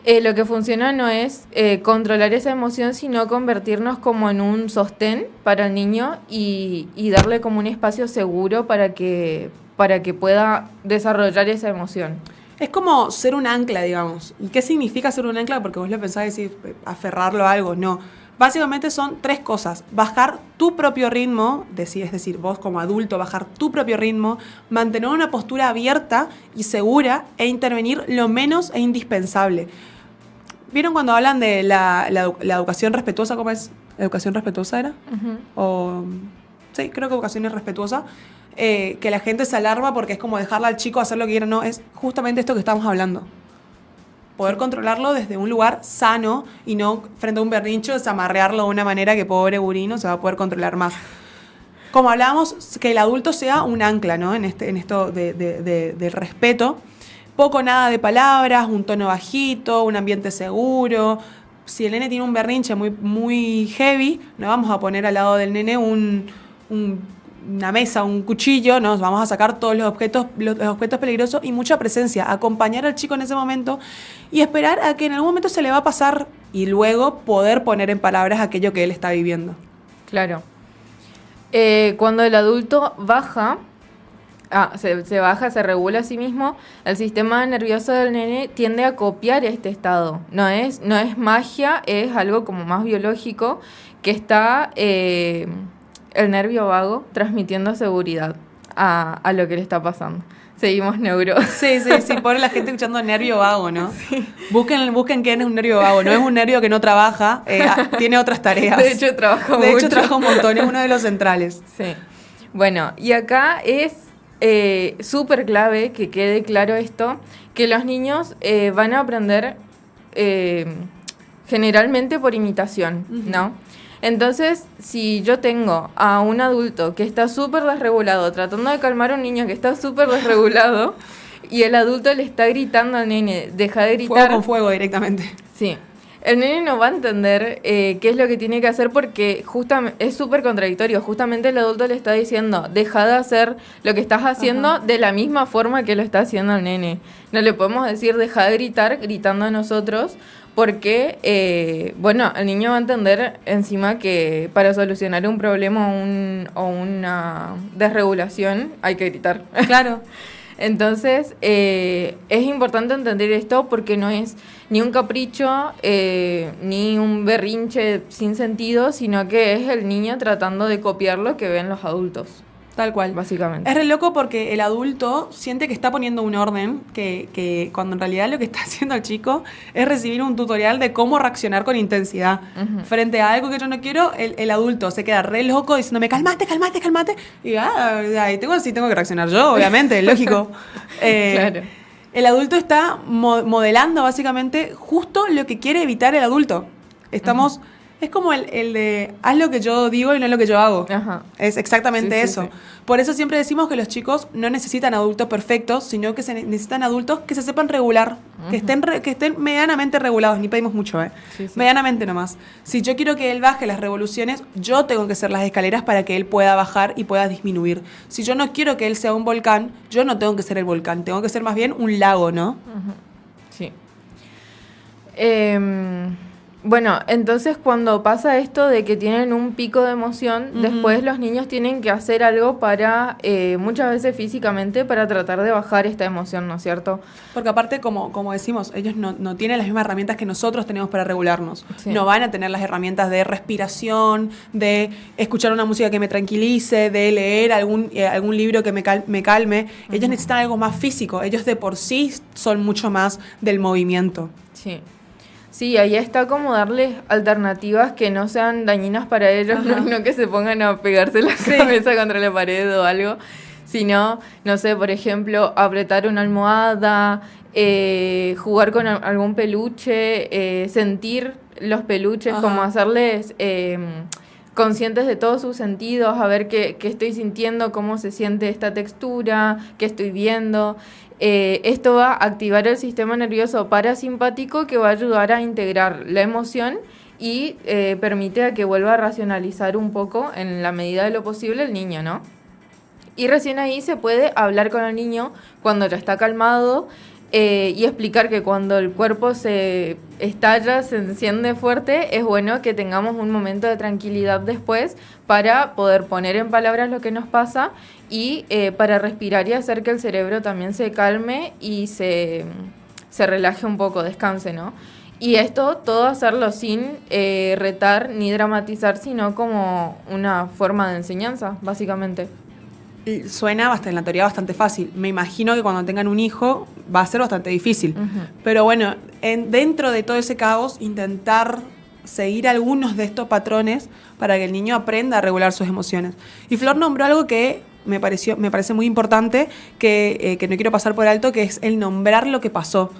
lo que funciona no es controlar esa emoción, sino convertirnos como en un sostén para el niño y darle como un espacio seguro para que pueda desarrollar esa emoción. Es como ser un ancla, digamos. ¿Y qué significa ser un ancla? Porque vos lo pensás decir, aferrarlo a algo. No. Básicamente son 3 cosas. Bajar tu propio ritmo, es decir, vos como adulto, bajar tu propio ritmo, mantener una postura abierta y segura e intervenir lo menos e indispensable. ¿Vieron cuando hablan de la educación respetuosa? ¿Cómo es? ¿Educación respetuosa era? Sí, creo que educación es respetuosa. Que la gente se alarma porque es como dejarle al chico hacer lo que quiera. No, es justamente esto que estamos hablando. Poder controlarlo desde un lugar sano y no frente a un berrincho, desamarrearlo de una manera que pobre burino se va a poder controlar más. Como hablábamos, que el adulto sea un ancla, ¿no? En esto del respeto. Poco nada de palabras, un tono bajito, un ambiente seguro. Si el nene tiene un berrinche muy, muy heavy, no vamos a poner al lado del nene una mesa, un cuchillo, nos vamos a sacar todos los objetos peligrosos y mucha presencia, acompañar al chico en ese momento y esperar a que en algún momento se le va a pasar y luego poder poner en palabras aquello que él está viviendo. Claro. Cuando el adulto baja, se baja, se regula a sí mismo, el sistema nervioso del nene tiende a copiar este estado. No es magia, es algo como más biológico que está... el nervio vago transmitiendo seguridad a lo que le está pasando. Seguimos neuro. Sí, por la gente escuchando nervio vago, ¿no? Sí. Busquen qué es un nervio vago. No es un nervio que no trabaja, tiene otras tareas. De hecho, trabaja mucho. De hecho, trabaja un montón, es uno de los centrales. Sí. Bueno, y acá es súper clave que quede claro esto, que los niños van a aprender generalmente por imitación, ¿no? Entonces, si yo tengo a un adulto que está súper desregulado, tratando de calmar a un niño que está súper desregulado, y el adulto le está gritando al nene, deja de gritar... Fuego con fuego directamente. Sí. El nene no va a entender qué es lo que tiene que hacer porque justamente es súper contradictorio. Justamente el adulto le está diciendo, deja de hacer lo que estás haciendo de la misma forma que lo está haciendo el nene. No le podemos decir, deja de gritar, gritando a nosotros... Porque, el niño va a entender encima que para solucionar un problema o una desregulación hay que gritar. Claro. Entonces, es importante entender esto porque no es ni un capricho, ni un berrinche sin sentido, sino que es el niño tratando de copiar lo que ven los adultos. Tal cual. Básicamente. Es re loco porque el adulto siente que está poniendo un orden, que cuando en realidad lo que está haciendo el chico es recibir un tutorial de cómo reaccionar con intensidad. Uh-huh. Frente a algo que yo no quiero, el adulto se queda re loco diciéndome, cálmate. Y ahí tengo que reaccionar yo, obviamente, lógico. Claro. El adulto está modelando básicamente justo lo que quiere evitar el adulto. Estamos... Uh-huh. Es como el de, haz lo que yo digo y no lo que yo hago. Ajá. Es exactamente eso. Sí. Por eso siempre decimos que los chicos no necesitan adultos perfectos, sino que necesitan adultos que se sepan regular, uh-huh. que estén medianamente regulados. Ni pedimos mucho, Sí. Medianamente nomás. Si yo quiero que él baje las revoluciones, yo tengo que ser las escaleras para que él pueda bajar y pueda disminuir. Si yo no quiero que él sea un volcán, yo no tengo que ser el volcán. Tengo que ser más bien un lago, ¿no? Uh-huh. Sí. Bueno, entonces cuando pasa esto de que tienen un pico de emoción, uh-huh. después los niños tienen que hacer algo para, muchas veces físicamente, para tratar de bajar esta emoción, ¿no es cierto? Porque aparte, como decimos, ellos no tienen las mismas herramientas que nosotros tenemos para regularnos. Sí. No van a tener las herramientas de respiración, de escuchar una música que me tranquilice, de leer algún libro que me calme. Uh-huh. Ellos necesitan algo más físico. Ellos de por sí son mucho más del movimiento. Sí. Sí, ahí está como darles alternativas que no sean dañinas para ellos, no que se pongan a pegarse la cabeza contra la pared o algo, sino, no sé, por ejemplo, apretar una almohada, jugar con algún peluche, sentir los peluches, como hacerles conscientes de todos sus sentidos, a ver qué estoy sintiendo, cómo se siente esta textura, qué estoy viendo. Esto va a activar el sistema nervioso parasimpático que va a ayudar a integrar la emoción y permite a que vuelva a racionalizar un poco en la medida de lo posible el niño, ¿no? Y recién ahí se puede hablar con el niño cuando ya está calmado y explicar que cuando el cuerpo se estalla, se enciende fuerte, es bueno que tengamos un momento de tranquilidad después para poder poner en palabras lo que nos pasa y para respirar y hacer que el cerebro también se calme y se relaje un poco, descanse, ¿no? Y esto, todo hacerlo sin retar ni dramatizar, sino como una forma de enseñanza, básicamente. Suena en la teoría bastante fácil. Me imagino que cuando tengan un hijo va a ser bastante difícil. Uh-huh. Pero bueno, dentro de todo ese caos, intentar seguir algunos de estos patrones para que el niño aprenda a regular sus emociones. Y Flor nombró algo que me parece muy importante, que no quiero pasar por alto, que es el nombrar lo que pasó.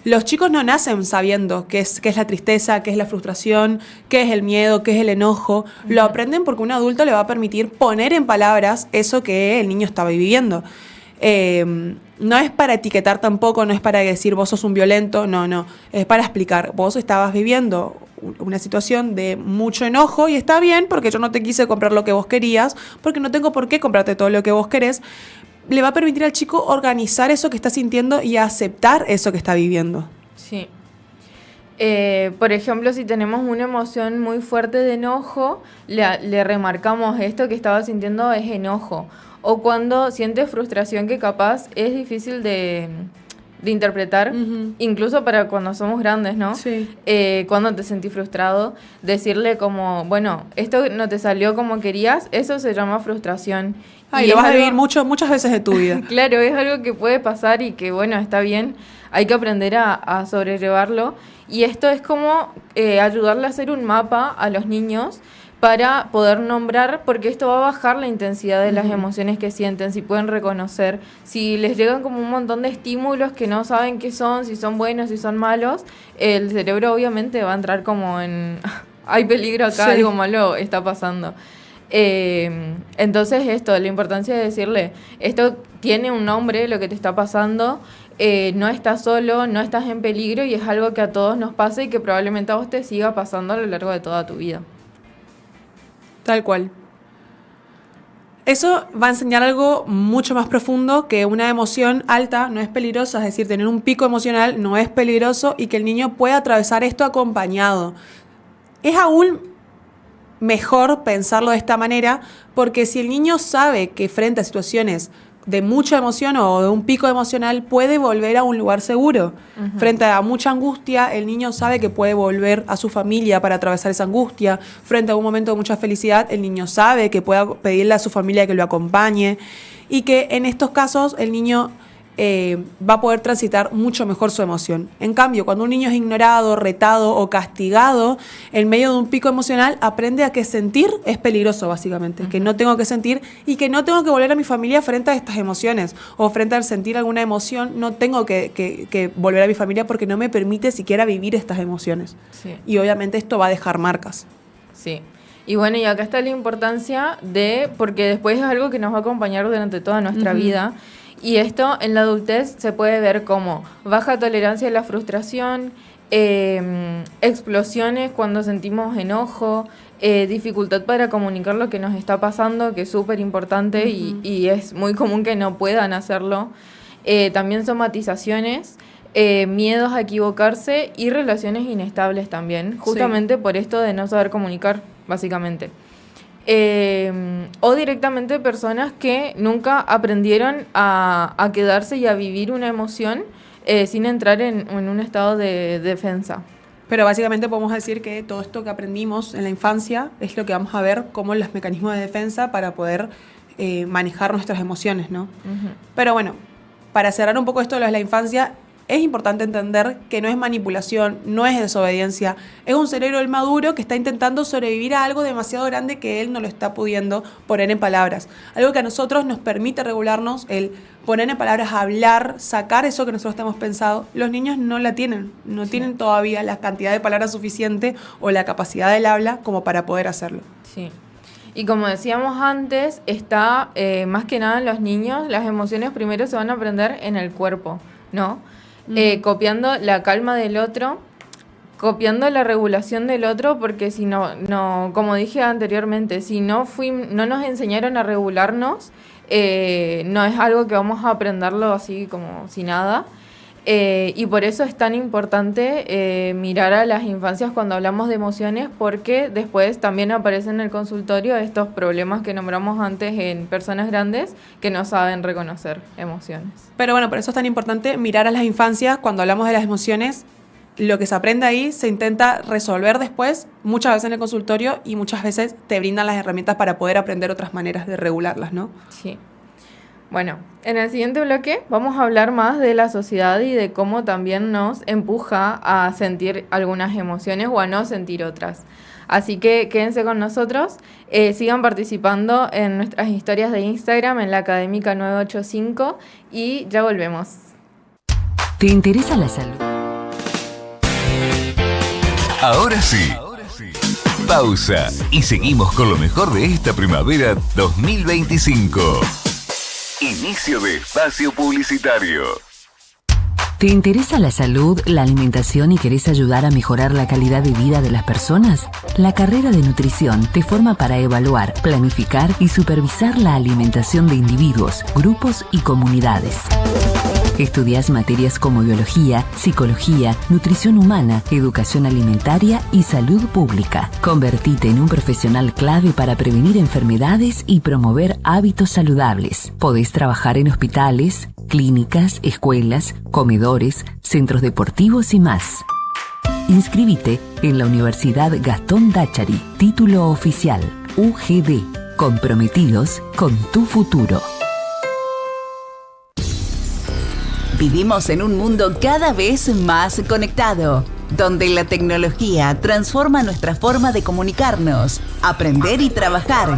Los chicos no nacen sabiendo qué es la tristeza, qué es la frustración, qué es el miedo, qué es el enojo. Lo aprenden porque un adulto le va a permitir poner en palabras eso que el niño estaba viviendo. No es para etiquetar tampoco, no es para decir vos sos un violento, no. Es para explicar, vos estabas viviendo una situación de mucho enojo y está bien porque yo no te quise comprar lo que vos querías, porque no tengo por qué comprarte todo lo que vos querés. Le va a permitir al chico organizar eso que está sintiendo y aceptar eso que está viviendo. Sí. Por ejemplo, si tenemos una emoción muy fuerte de enojo, le remarcamos esto que estaba sintiendo es enojo. O cuando sientes frustración que capaz es difícil de interpretar, incluso para cuando somos grandes, ¿no? Sí. Cuando te sentís frustrado, decirle como, bueno, esto no te salió como querías, eso se llama frustración. Y lo vas a vivir muchas veces de tu vida. Claro, es algo que puede pasar y que, bueno, está bien, hay que aprender a sobrellevarlo. Y esto es como ayudarle a hacer un mapa a los niños para poder nombrar, porque esto va a bajar la intensidad de las emociones que sienten, si pueden reconocer, si les llegan como un montón de estímulos que no saben qué son, si son buenos, si son malos, el cerebro obviamente va a entrar como en, hay peligro acá, sí, algo malo está pasando. Entonces esto, la importancia de decirle, esto tiene un nombre, lo que te está pasando, no estás solo, no estás en peligro y es algo que a todos nos pasa y que probablemente a vos te siga pasando a lo largo de toda tu vida. Tal cual. Eso va a enseñar algo mucho más profundo, que una emoción alta no es peligrosa, es decir, tener un pico emocional no es peligroso y que el niño pueda atravesar esto acompañado. Es aún mejor pensarlo de esta manera, porque si el niño sabe que frente a situaciones de mucha emoción o de un pico emocional puede volver a un lugar seguro. Frente a mucha angustia, el niño sabe que puede volver a su familia para atravesar esa angustia. Frente a un momento de mucha felicidad, el niño sabe que puede pedirle a su familia que lo acompañe y que en estos casos el niño va a poder transitar mucho mejor su emoción. En cambio, cuando un niño es ignorado, retado o castigado en medio de un pico emocional, aprende a que sentir es peligroso, básicamente, que no tengo que sentir y que no tengo que volver a mi familia frente a estas emociones, o frente al sentir alguna emoción, no tengo que volver a mi familia porque no me permite siquiera vivir estas emociones. Sí. Y obviamente esto va a dejar marcas. Sí. Y bueno, y acá está la importancia porque después es algo que nos va a acompañar durante toda nuestra vida. Y esto en la adultez se puede ver como baja tolerancia a la frustración, explosiones cuando sentimos enojo, dificultad para comunicar lo que nos está pasando, que es súper importante y es muy común que no puedan hacerlo. También somatizaciones, miedos a equivocarse y relaciones inestables también, justamente por esto de no saber comunicar, básicamente. O directamente personas que nunca aprendieron a quedarse y a vivir una emoción sin entrar en un estado de defensa. Pero básicamente podemos decir que todo esto que aprendimos en la infancia es lo que vamos a ver como los mecanismos de defensa para poder manejar nuestras emociones, ¿no? Pero bueno, para cerrar un poco esto de la infancia, es importante entender que no es manipulación, no es desobediencia, es un cerebro maduro que está intentando sobrevivir a algo demasiado grande que él no lo está pudiendo poner en palabras. Algo que a nosotros nos permite regularnos, el poner en palabras, hablar, sacar eso que nosotros tenemos pensado. Los niños no la tienen, no tienen todavía la cantidad de palabras suficiente o la capacidad del habla como para poder hacerlo. Sí. Y como decíamos antes, está más que nada en los niños, las emociones primero se van a aprender en el cuerpo, ¿no? Copiando la calma del otro, copiando la regulación del otro, porque si no, como dije anteriormente, si no nos enseñaron a regularnos, no es algo que vamos a aprenderlo así como si nada. Y por eso es tan importante mirar a las infancias cuando hablamos de emociones, porque después también aparecen en el consultorio estos problemas que nombramos antes en personas grandes que no saben reconocer emociones. Pero bueno, por eso es tan importante mirar a las infancias cuando hablamos de las emociones. Lo que se aprende ahí se intenta resolver después, muchas veces en el consultorio, y muchas veces te brindan las herramientas para poder aprender otras maneras de regularlas, ¿no? Sí. Bueno, en el siguiente bloque vamos a hablar más de la sociedad y de cómo también nos empuja a sentir algunas emociones o a no sentir otras. Así que quédense con nosotros, sigan participando en nuestras historias de Instagram en la Académica 985 y ya volvemos. ¿Te interesa la salud? Ahora sí. Pausa y seguimos con lo mejor de esta primavera 2025. Inicio de espacio publicitario. ¿Te interesa la salud, la alimentación y querés ayudar a mejorar la calidad de vida de las personas? La carrera de nutrición te forma para evaluar, planificar y supervisar la alimentación de individuos, grupos y comunidades. Estudias materias como biología, psicología, nutrición humana, educación alimentaria y salud pública. Convertite en un profesional clave para prevenir enfermedades y promover hábitos saludables. Podés trabajar en hospitales, clínicas, escuelas, comedores, centros deportivos y más. Inscríbete en la Universidad Gastón Dachari, título oficial, UGD, comprometidos con tu futuro. Vivimos en un mundo cada vez más conectado, donde la tecnología transforma nuestra forma de comunicarnos, aprender y trabajar.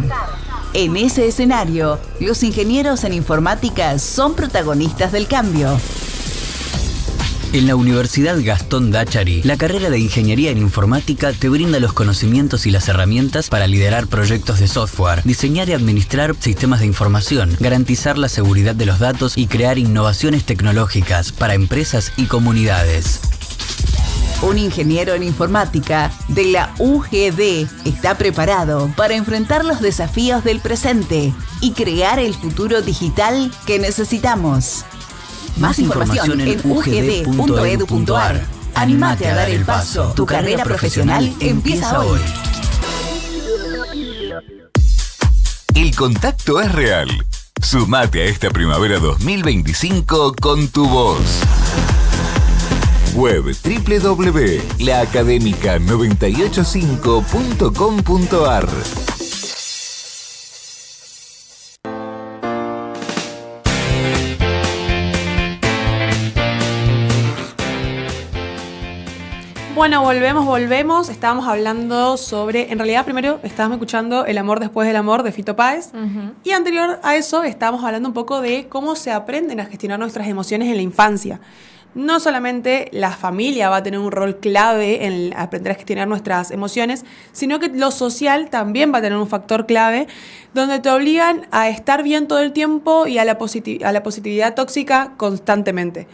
En ese escenario, los ingenieros en informática son protagonistas del cambio. En la Universidad Gastón Dachari, la carrera de Ingeniería en Informática te brinda los conocimientos y las herramientas para liderar proyectos de software, diseñar y administrar sistemas de información, garantizar la seguridad de los datos y crear innovaciones tecnológicas para empresas y comunidades. Un ingeniero en informática de la UGD está preparado para enfrentar los desafíos del presente y crear el futuro digital que necesitamos. Más información en ugd.edu.ar. Anímate a dar el paso. Tu carrera profesional empieza hoy. El contacto es real. Sumate a esta primavera 2025 con tu voz. Web www.laacademica985.com.ar. Bueno, volvemos. Estábamos hablando sobre... En realidad, primero estábamos escuchando El amor después del amor de Fito Páez. Y anterior a eso, estábamos hablando un poco de cómo se aprenden a gestionar nuestras emociones en la infancia. No solamente la familia va a tener un rol clave en aprender a gestionar nuestras emociones, sino que lo social también va a tener un factor clave, donde te obligan a estar bien todo el tiempo y a la positividad tóxica constantemente.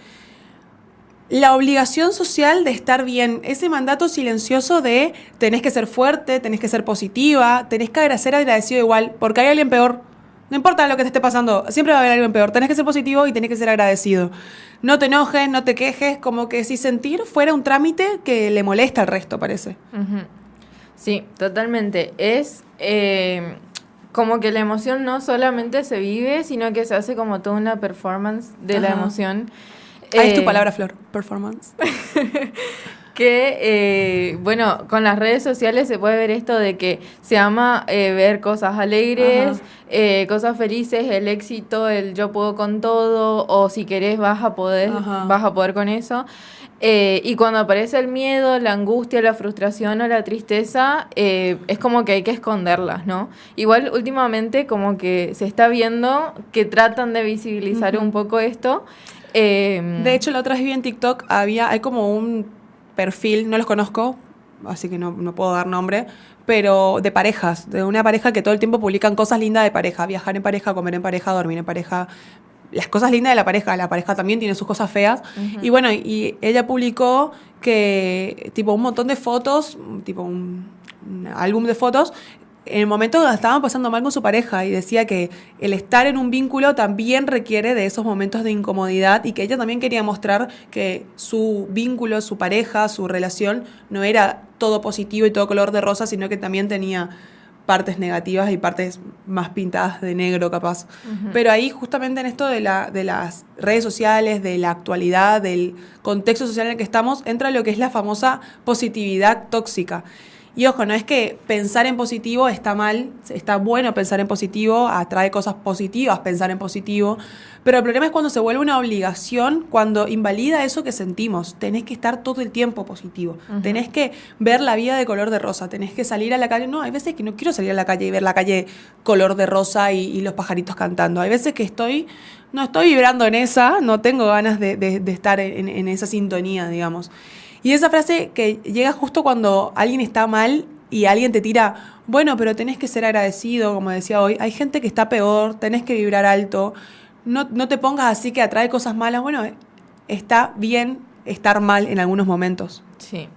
La obligación social de estar bien, ese mandato silencioso de tenés que ser fuerte, tenés que ser positiva, tenés que ser agradecido igual, porque hay alguien peor. No importa lo que te esté pasando, siempre va a haber alguien peor. Tenés que ser positivo y tenés que ser agradecido. No te enojes, no te quejes, como que si sentir fuera un trámite que le molesta al resto, parece. Sí, totalmente. Es como que la emoción no solamente se vive, sino que se hace como toda una performance de la emoción. Ahí es tu palabra, Flor, performance. Que, bueno, con las redes sociales se puede ver esto de que se ama ver cosas alegres, cosas felices, el éxito, el yo puedo con todo, o si querés vas a poder con eso. Y cuando aparece el miedo, la angustia, la frustración o la tristeza, es como que hay que esconderlas, ¿no? Igual últimamente como que se está viendo que tratan de visibilizar un poco esto. De hecho, la otra vez vi en TikTok, hay como un perfil, no los conozco, así que no puedo dar nombre, pero de parejas, de una pareja que todo el tiempo publican cosas lindas de pareja, viajar en pareja, comer en pareja, dormir en pareja, las cosas lindas de la pareja también tiene sus cosas feas, y bueno, y ella publicó que tipo un montón de fotos, tipo un álbum de fotos, en el momento donde estaban pasando mal con su pareja, y decía que el estar en un vínculo también requiere de esos momentos de incomodidad, y que ella también quería mostrar que su vínculo, su pareja, su relación no era todo positivo y todo color de rosa, sino que también tenía partes negativas y partes más pintadas de negro capaz. Pero ahí justamente en esto de las redes sociales, de la actualidad, del contexto social en el que estamos, entra lo que es la famosa positividad tóxica. Y ojo, no es que pensar en positivo está mal, está bueno pensar en positivo, atrae cosas positivas pensar en positivo, pero el problema es cuando se vuelve una obligación, cuando invalida eso que sentimos. Tenés que estar todo el tiempo positivo, tenés que ver la vida de color de rosa, tenés que salir a la calle. No, hay veces que no quiero salir a la calle y ver la calle color de rosa y los pajaritos cantando. Hay veces que no estoy vibrando en esa, no tengo ganas de estar en esa sintonía, digamos. Y esa frase que llega justo cuando alguien está mal y alguien te tira, bueno, pero tenés que ser agradecido, como decía hoy, hay gente que está peor, tenés que vibrar alto, no te pongas así que atrae cosas malas. Bueno, está bien estar mal en algunos momentos. Sí.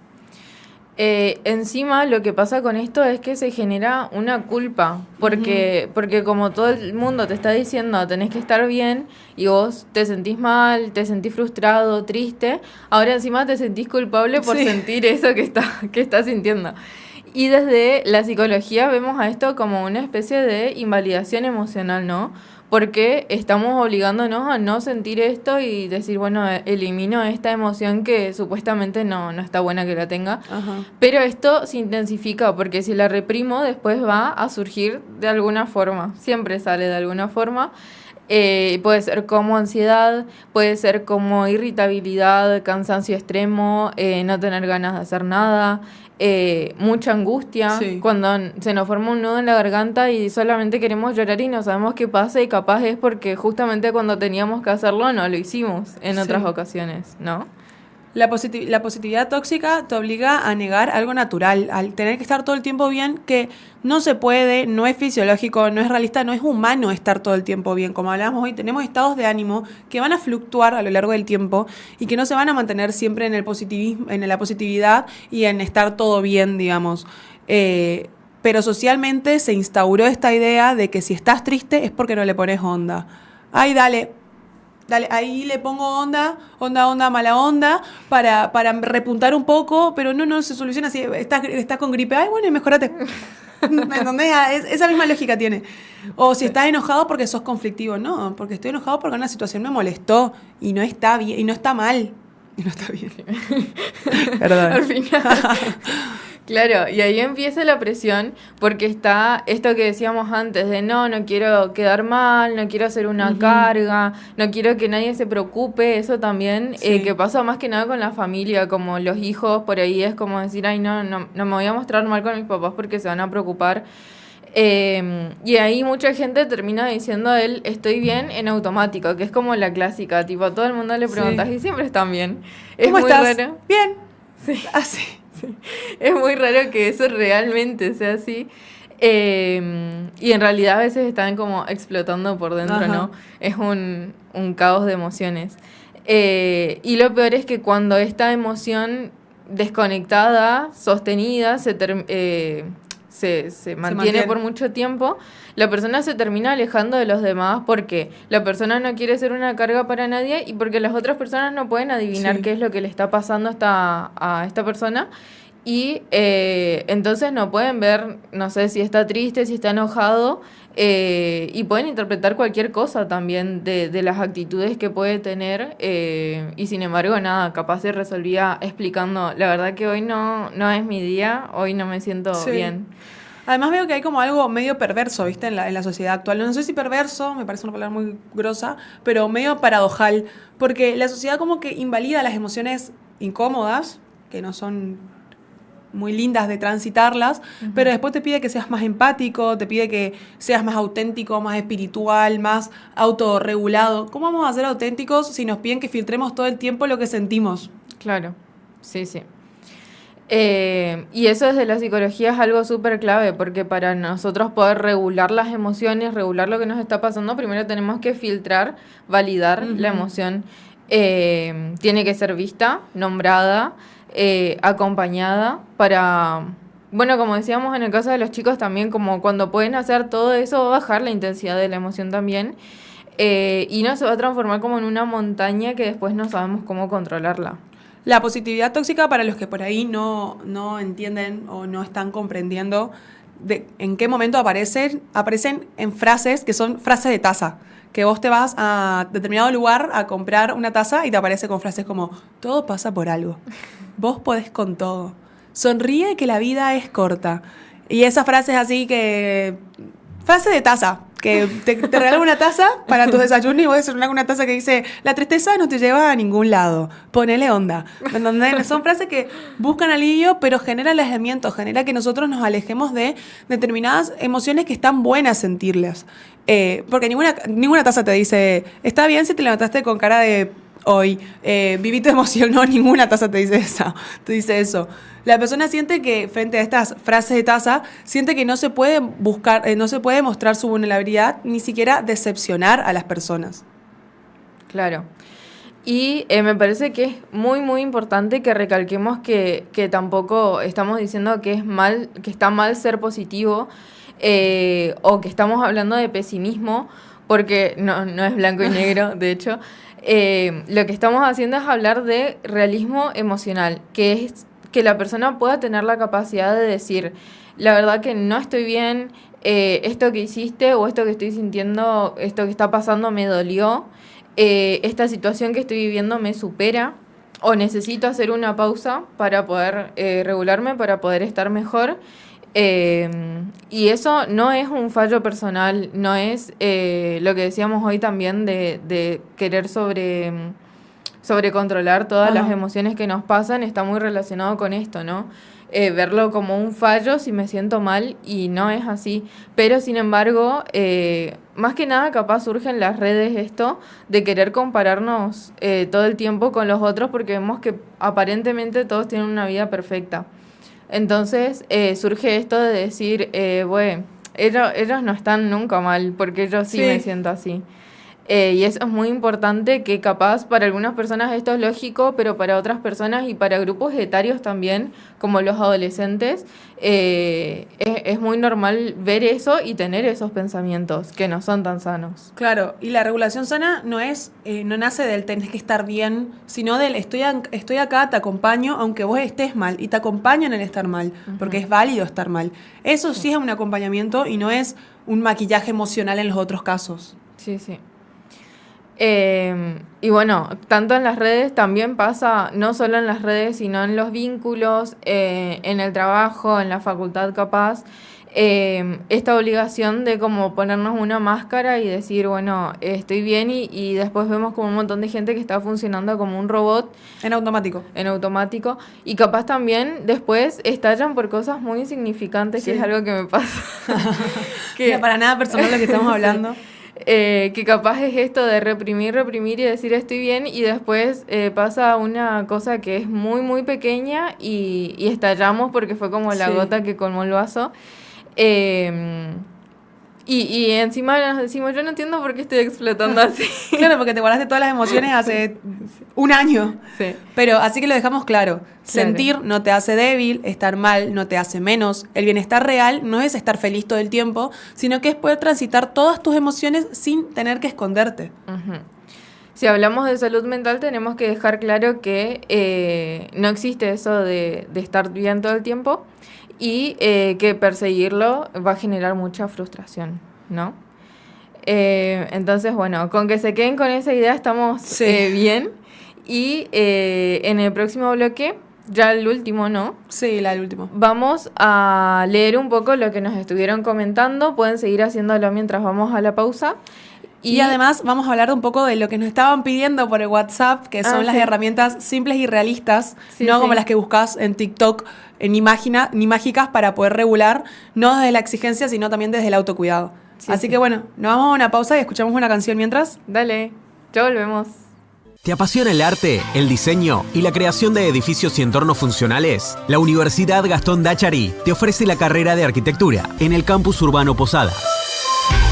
Encima lo que pasa con esto es que se genera una culpa, porque como todo el mundo te está diciendo tenés que estar bien y vos te sentís mal, te sentís frustrado, triste, ahora encima te sentís culpable por sentir eso que estás sintiendo. Y desde la psicología vemos a esto como una especie de invalidación emocional, ¿no? Porque estamos obligándonos a no sentir esto y decir, bueno, elimino esta emoción que supuestamente no está buena que la tenga. Ajá. Pero esto se intensifica porque si la reprimo después va a surgir de alguna forma, siempre sale de alguna forma. Puede ser como ansiedad, puede ser como irritabilidad, cansancio extremo, no tener ganas de hacer nada, mucha angustia, cuando se nos forma un nudo en la garganta y solamente queremos llorar y no sabemos qué pasa, y capaz es porque justamente cuando teníamos que hacerlo no lo hicimos en otras ocasiones, ¿no? La positividad tóxica te obliga a negar algo natural, al tener que estar todo el tiempo bien, que no se puede, no es fisiológico, no es realista, no es humano estar todo el tiempo bien. Como hablábamos hoy, tenemos estados de ánimo que van a fluctuar a lo largo del tiempo y que no se van a mantener siempre en el positivismo, en la positividad y en estar todo bien, digamos. Pero socialmente se instauró esta idea de que si estás triste es porque no le pones onda. Ay, dale, ahí le pongo onda, mala onda, para repuntar un poco, pero no se soluciona así. Estás con gripe, ay, bueno, y mejorate. ¿Entendés? Esa misma lógica tiene. O si estás enojado porque sos conflictivo. No, porque estoy enojado porque una situación me molestó y no está bien, y no está mal. Y no está bien. Perdón. Al final. Claro, y ahí empieza la presión, porque está esto que decíamos antes de no quiero quedar mal, no quiero hacer una carga, no quiero que nadie se preocupe, eso también, que pasa más que nada con la familia, como los hijos, por ahí es como decir, ay, no me voy a mostrar mal con mis papás porque se van a preocupar. Y ahí mucha gente termina diciendo a él, estoy bien, en automático, que es como la clásica, tipo, a todo el mundo le preguntas y siempre están bien. ¿Cómo estás? Raro. Bien. Sí. Así. Es muy raro que eso realmente sea así. Y en realidad a veces están como explotando por dentro, Ajá. ¿no? Es un caos de emociones. Y lo peor es que cuando esta emoción desconectada, sostenida, se mantiene por mucho tiempo, la persona se termina alejando de los demás porque la persona no quiere ser una carga para nadie y porque las otras personas no pueden adivinar qué es lo que le está pasando a esta persona, y entonces no pueden ver, no sé, si está triste, si está enojado, y pueden interpretar cualquier cosa también de las actitudes que puede tener, y sin embargo nada, capaz se resolvía explicando, la verdad que hoy no es mi día, hoy no me siento bien. Además veo que hay como algo medio perverso, ¿viste? En la sociedad actual. No sé si perverso, me parece una palabra muy grosa, pero medio paradojal, porque la sociedad como que invalida las emociones incómodas, que no son muy lindas de transitarlas, pero después te pide que seas más empático, te pide que seas más auténtico, más espiritual, más autorregulado. ¿Cómo vamos a ser auténticos si nos piden que filtremos todo el tiempo lo que sentimos? Claro, sí. Y eso desde la psicología es algo súper clave, porque para nosotros poder regular las emociones, regular lo que nos está pasando, primero tenemos que filtrar, validar la emoción. Tiene que ser vista, nombrada, acompañada para, bueno, como decíamos en el caso de los chicos también, como cuando pueden hacer todo eso, bajar la intensidad de la emoción también, y no se va a transformar como en una montaña que después no sabemos cómo controlarla. La positividad tóxica, para los que por ahí no entienden o no están comprendiendo en qué momento aparecen en frases que son frases de taza. Que vos te vas a determinado lugar a comprar una taza y te aparece con frases como, todo pasa por algo, vos podés con todo, sonríe que la vida es corta. Y esas frases así que... Frase de taza, que te regalan una taza para tus desayunos y vos desayunás con una taza que dice, la tristeza no te lleva a ningún lado, ponele onda. ¿Entendés? Son frases que buscan alivio, pero generan alejamiento, genera que nosotros nos alejemos de determinadas emociones que están buenas sentirlas. Porque ninguna taza te dice, está bien si te levantaste con cara de hoy. Viví tu emoción, no, ninguna taza te dice eso. La persona siente que, frente a estas frases de taza, siente que no se puede buscar, no se puede mostrar su vulnerabilidad, ni siquiera decepcionar a las personas. Claro. Y me parece que es muy, muy importante que recalquemos que tampoco estamos diciendo que es mal, que está mal ser positivo, o que estamos hablando de pesimismo, porque no es blanco y negro, de hecho. Lo que estamos haciendo es hablar de realismo emocional, que es que la persona pueda tener la capacidad de decir, la verdad que no estoy bien, esto que hiciste o esto que estoy sintiendo, esto que está pasando me dolió, esta situación que estoy viviendo me supera, o necesito hacer una pausa para poder regularme, para poder estar mejor. Y eso no es un fallo personal, no es lo que decíamos hoy también de querer sobrecontrolar todas las emociones que nos pasan, está muy relacionado con esto, ¿no? Verlo como un fallo si me siento mal, y no es así. Pero sin embargo, más que nada capaz surge en las redes esto de querer compararnos todo el tiempo con los otros, porque vemos que aparentemente todos tienen una vida perfecta. Entonces surge esto de decir, bueno, ellos no están nunca mal, porque yo sí me siento así. Y eso es muy importante, que capaz para algunas personas esto es lógico, pero para otras personas y para grupos etarios también, como los adolescentes, es muy normal ver eso y tener esos pensamientos que no son tan sanos. Claro, y la regulación sana no nace del tenés que estar bien, sino del estoy acá, te acompaño, aunque vos estés mal, y te acompaño en el estar mal, porque es válido estar mal. Eso sí es un acompañamiento y no es un maquillaje emocional en los otros casos. Sí. Y bueno, tanto en las redes también pasa, no solo en las redes, sino en los vínculos, en el trabajo, en la facultad capaz, esta obligación de como ponernos una máscara y decir, bueno, estoy bien, y después vemos como un montón de gente que está funcionando como un robot. En automático. Y capaz también después estallan por cosas muy insignificantes, que es algo que me pasa. No, para nada personal lo que estamos hablando. Que capaz es esto de reprimir y decir estoy bien, y después pasa una cosa que es muy, muy pequeña y estallamos porque fue como la gota que colmó el vaso. Y encima nos decimos, yo no entiendo por qué estoy explotando así. Claro, porque te guardaste todas las emociones hace un año. Sí. Pero así que lo dejamos claro. Sentir no te hace débil, estar mal no te hace menos. El bienestar real no es estar feliz todo el tiempo, sino que es poder transitar todas tus emociones sin tener que esconderte. Uh-huh. Si hablamos de salud mental, tenemos que dejar claro que no existe eso de estar bien todo el tiempo, y que perseguirlo va a generar mucha frustración, ¿no? Entonces, bueno, con que se queden con esa idea estamos bien. Y en el próximo bloque, ya el último, ¿no? Sí, el último. Vamos a leer un poco lo que nos estuvieron comentando. Pueden seguir haciéndolo mientras vamos a la pausa. Y además vamos a hablar un poco de lo que nos estaban pidiendo por el WhatsApp, que son las herramientas simples y realistas, como las que buscas en TikTok, ni mágicas, para poder regular, no desde la exigencia, sino también desde el autocuidado. Así que bueno, nos vamos a una pausa y escuchamos una canción mientras. Dale, ya volvemos. ¿Te apasiona el arte, el diseño y la creación de edificios y entornos funcionales? La Universidad Gastón Dachari te ofrece la carrera de arquitectura en el campus urbano Posadas.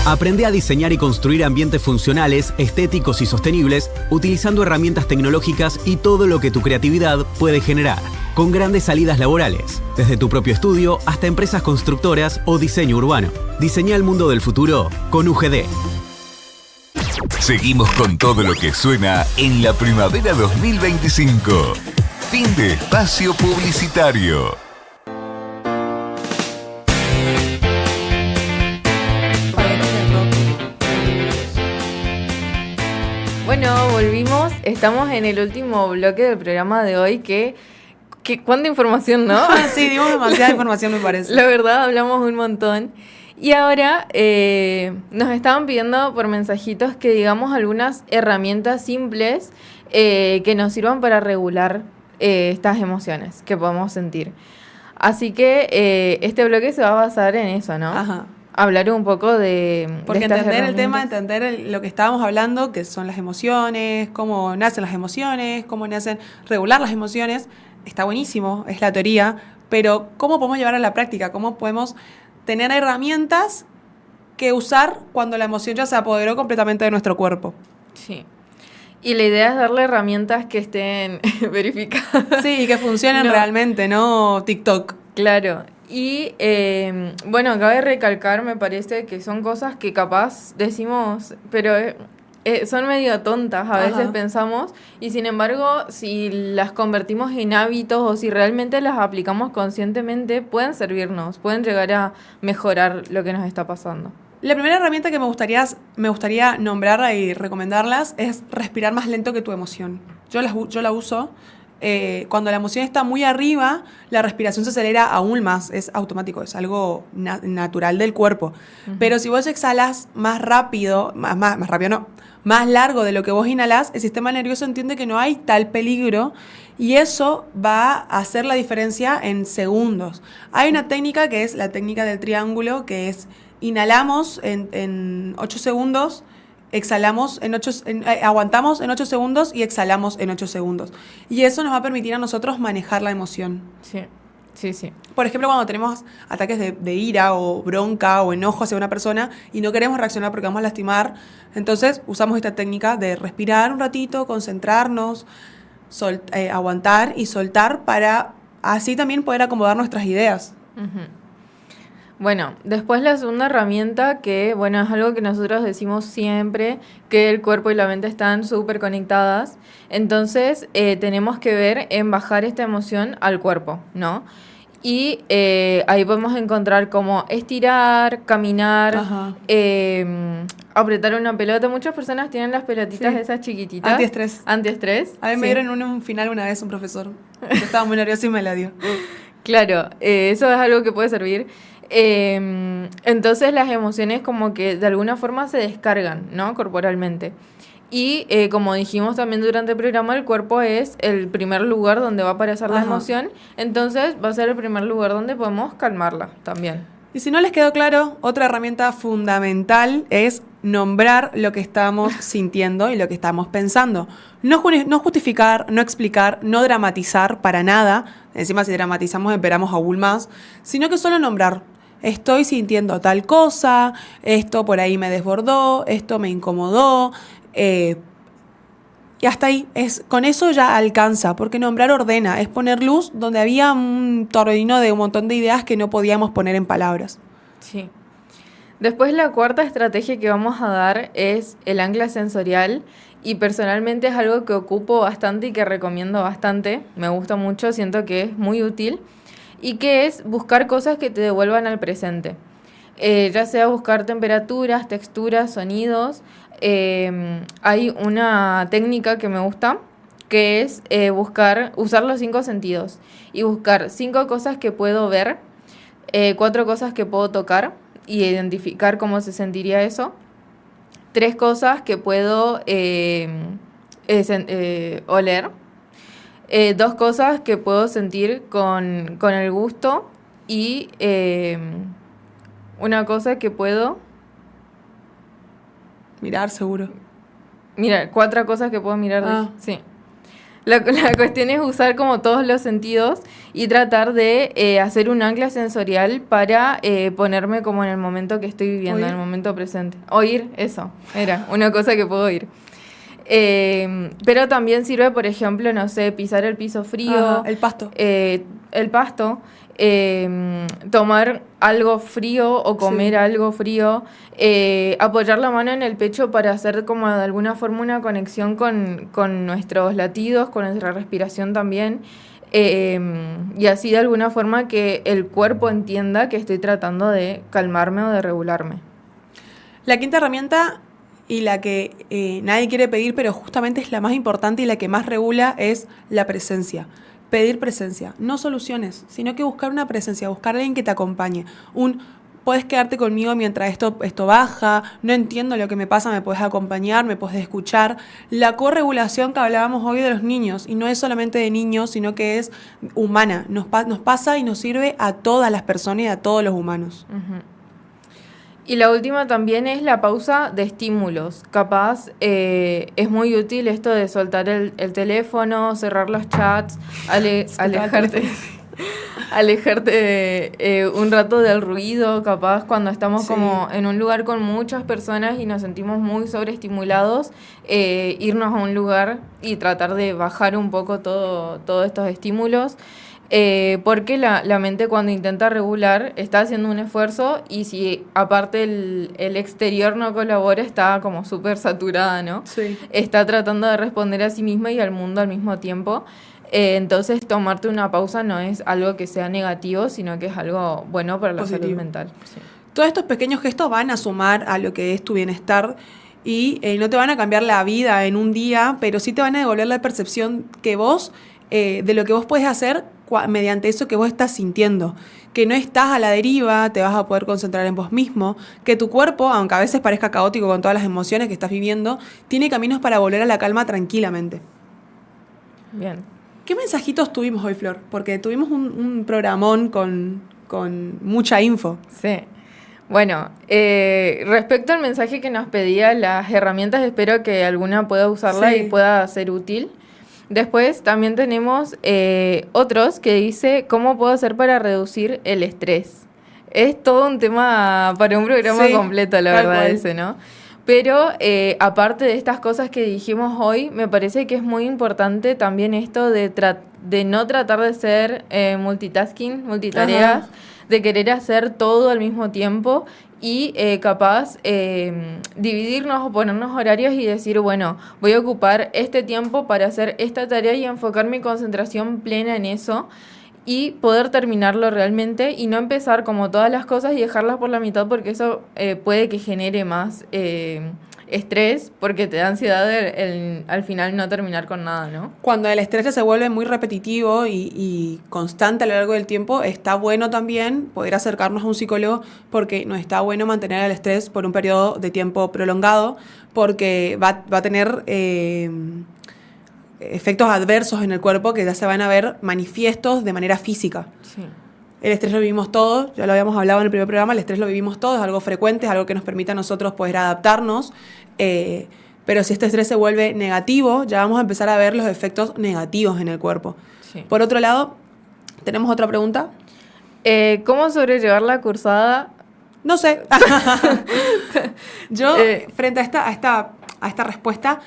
Aprende a diseñar y construir ambientes funcionales, estéticos y sostenibles, utilizando herramientas tecnológicas y todo lo que tu creatividad puede generar, con grandes salidas laborales, desde tu propio estudio hasta empresas constructoras o diseño urbano. Diseña el mundo del futuro con UGD. Seguimos con todo lo que suena en la primavera 2025. Fin de espacio publicitario. Bueno, volvimos. Estamos en el último bloque del programa de hoy. ¿Cuánta información, no? Sí, dimos demasiada información, me parece. La verdad, hablamos un montón. Y ahora nos estaban pidiendo por mensajitos que digamos algunas herramientas simples que nos sirvan para regular estas emociones que podemos sentir. Así que este bloque se va a basar en eso, ¿no? Ajá. hablar un poco de Porque estas entender el tema, herramientas. entender lo que estábamos hablando, que son las emociones, cómo nacen las emociones, cómo nacen, regular las emociones, está buenísimo, es la teoría, pero ¿cómo podemos llevar a la práctica? ¿Cómo podemos tener herramientas que usar cuando la emoción ya se apoderó completamente de nuestro cuerpo? Sí. Y la idea es darle herramientas que estén verificadas. Sí, y que funcionen No. realmente, no TikTok. Claro. Y bueno, cabe recalcar, me parece que son cosas que capaz decimos, pero son medio tontas, a veces Ajá. pensamos, y sin embargo, si las convertimos en hábitos o si realmente las aplicamos conscientemente, pueden servirnos, pueden llegar a mejorar lo que nos está pasando. La primera herramienta que me gustaría nombrarla y recomendarlas es respirar más lento que tu emoción. Yo la uso. Cuando la emoción está muy arriba, la respiración se acelera aún más. Es automático, es algo natural del cuerpo. Pero si vos exhalas más rápido, más rápido no, más largo de lo que vos inhalás, el sistema nervioso entiende que no hay tal peligro y eso va a hacer la diferencia en segundos. Hay una técnica que es la técnica del triángulo, que es inhalamos en 8 segundos, exhalamos aguantamos en 8 segundos y exhalamos en 8 segundos. Y eso nos va a permitir a nosotros manejar la emoción. Sí, sí, sí. Por ejemplo, cuando tenemos ataques de ira o bronca o enojo hacia una persona y no queremos reaccionar porque vamos a lastimar, entonces usamos esta técnica de respirar un ratito, concentrarnos, aguantar y soltar para así también poder acomodar nuestras ideas. Ujú. Bueno, después la segunda herramienta que, bueno, es algo que nosotros decimos siempre, que el cuerpo y la mente están súper conectadas. Entonces, tenemos que ver en bajar esta emoción al cuerpo, ¿no? Y ahí podemos encontrar como estirar, caminar, Ajá. apretar una pelota. Muchas personas tienen las pelotitas Sí. esas chiquititas. Antiestrés. Antiestrés. A mí me sí. dieron un final una vez un profesor. Yo estaba muy nerviosa y me la dio. Claro, eso es algo que puede servir. Entonces las emociones como que de alguna forma se descargan, ¿no? Corporalmente. Y como dijimos también durante el programa, el cuerpo es el primer lugar donde va a aparecer la Ajá. emoción. Entonces va a ser el primer lugar donde podemos calmarla también. Y si no les quedó claro, otra herramienta fundamental es nombrar lo que estamos sintiendo y lo que estamos pensando. No justificar, no explicar, no dramatizar para nada. Encima si dramatizamos esperamos aún más. Sino que solo nombrar. Estoy sintiendo tal cosa, esto por ahí me desbordó, esto me incomodó. Y hasta ahí, con eso ya alcanza, porque nombrar ordena, es poner luz donde había un torbellino de un montón de ideas que no podíamos poner en palabras. Sí. Después la cuarta estrategia que vamos a dar es el ancla sensorial y personalmente es algo que ocupo bastante y que recomiendo bastante, me gusta mucho, siento que es muy útil y que es buscar cosas que te devuelvan al presente. Ya sea buscar temperaturas, texturas, sonidos. Hay una técnica que me gusta que es usar los 5 sentidos y buscar 5 cosas que puedo ver, 4 cosas que puedo tocar y identificar cómo se sentiría eso, 3 cosas que puedo oler, 2 cosas que puedo sentir con el gusto y una cosa que puedo... Mirar, seguro. Mira, 4 cosas que puedo mirar. Ah. Sí. La cuestión es usar como todos los sentidos y tratar de hacer un ancla sensorial para ponerme como en el momento que estoy viviendo, ¿Oír? en el momento presente. Oír, eso, era una cosa que puedo oír. Pero también sirve, por ejemplo, no sé, pisar el piso frío. Ajá, el pasto. El pasto. Tomar algo frío o comer Sí. algo frío, apoyar la mano en el pecho para hacer como de alguna forma una conexión con nuestros latidos, con nuestra respiración también, y así de alguna forma que el cuerpo entienda que estoy tratando de calmarme o de regularme. La quinta herramienta y la que nadie quiere pedir, pero justamente es la más importante y la que más regula, es la presencia. Pedir presencia, no soluciones, sino que buscar una presencia, buscar a alguien que te acompañe. Puedes quedarte conmigo mientras esto baja, no entiendo lo que me pasa, me puedes acompañar, me puedes escuchar. La corregulación que hablábamos hoy de los niños, y no es solamente de niños, sino que es humana, nos pasa y nos sirve a todas las personas y a todos los humanos. Ujú. Y la última también es la pausa de estímulos. Capaz es muy útil esto de soltar el teléfono, cerrar los chats, alejarte un rato del ruido, capaz cuando estamos como en un lugar con muchas personas y nos sentimos muy sobreestimulados, irnos a un lugar y tratar de bajar un poco todos estos estímulos. Porque la mente cuando intenta regular está haciendo un esfuerzo y si aparte el exterior no colabora está como súper saturada, ¿no? Sí. Está tratando de responder a sí misma y al mundo al mismo tiempo. Entonces tomarte una pausa no es algo que sea negativo, sino que es algo bueno para la Positivo. salud mental. Sí. Todos estos pequeños gestos van a sumar a lo que es tu bienestar y no te van a cambiar la vida en un día, pero sí te van a devolver la percepción que vos, de lo que vos podés hacer mediante eso que vos estás sintiendo. Que no estás a la deriva, te vas a poder concentrar en vos mismo, que tu cuerpo, aunque a veces parezca caótico con todas las emociones que estás viviendo, tiene caminos para volver a la calma tranquilamente. Bien. ¿Qué mensajitos tuvimos hoy, Flor? Porque tuvimos un programón con mucha info. Sí. Bueno, respecto al mensaje que nos pedía, las herramientas, espero que alguna pueda usarla y pueda ser útil. Después también tenemos otros que dice cómo puedo hacer para reducir el estrés. Es todo un tema para un programa completo, la verdad, ese, ¿no? Pero aparte de estas cosas que dijimos hoy, me parece que es muy importante también esto de no tratar de ser multitareas, de querer hacer todo al mismo tiempo y capaz dividirnos o ponernos horarios y decir, bueno, voy a ocupar este tiempo para hacer esta tarea y enfocar mi concentración plena en eso y poder terminarlo realmente y no empezar como todas las cosas y dejarlas por la mitad porque eso puede que genere más estrés porque te da ansiedad al final no terminar con nada, ¿no? Cuando el estrés se vuelve muy repetitivo y constante a lo largo del tiempo, está bueno también poder acercarnos a un psicólogo porque no está bueno mantener el estrés por un periodo de tiempo prolongado porque va a tener efectos adversos en el cuerpo que ya se van a ver manifiestos de manera física. Sí. El estrés lo vivimos todos, ya lo habíamos hablado en el primer programa, el estrés lo vivimos todos, es algo frecuente, es algo que nos permite a nosotros poder adaptarnos, pero si este estrés se vuelve negativo, ya vamos a empezar a ver los efectos negativos en el cuerpo. Sí. Por otro lado, ¿tenemos otra pregunta? ¿Cómo sobrellevar la cursada? No sé. Yo, frente a esta respuesta,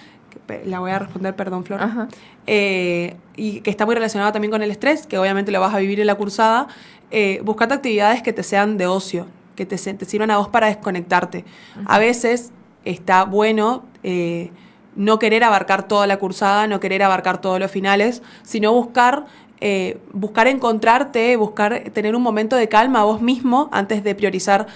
la voy a responder, perdón, Flor, y que está muy relacionada también con el estrés, que obviamente lo vas a vivir en la cursada, buscate actividades que te sean de ocio, que te sirvan a vos para desconectarte. A veces está bueno no querer abarcar toda la cursada, no querer abarcar todos los finales, sino buscar encontrarte, buscar tener un momento de calma a vos mismo antes de priorizar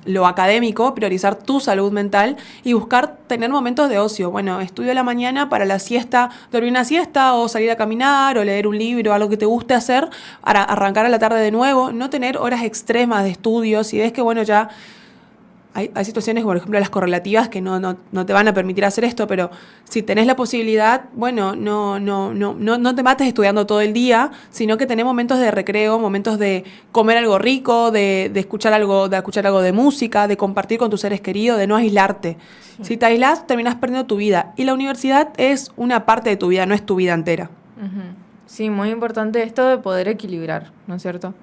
lo académico, priorizar tu salud mental y buscar tener momentos de ocio. Bueno, estudio a la mañana para la siesta, dormir una siesta o salir a caminar o leer un libro, algo que te guste hacer, para arrancar a la tarde de nuevo, no tener horas extremas de estudio. Si ves que, bueno, ya hay situaciones, por ejemplo, las correlativas que no te van a permitir hacer esto, pero si tenés la posibilidad, bueno, no te mates estudiando todo el día, sino que tenés momentos de recreo, momentos de comer algo rico, de escuchar algo de música, de compartir con tus seres queridos, de no aislarte. Sí. Si te aislás, terminás perdiendo tu vida. Y la universidad es una parte de tu vida, no es tu vida entera. Uh-huh. Sí, muy importante esto de poder equilibrar, ¿no es cierto?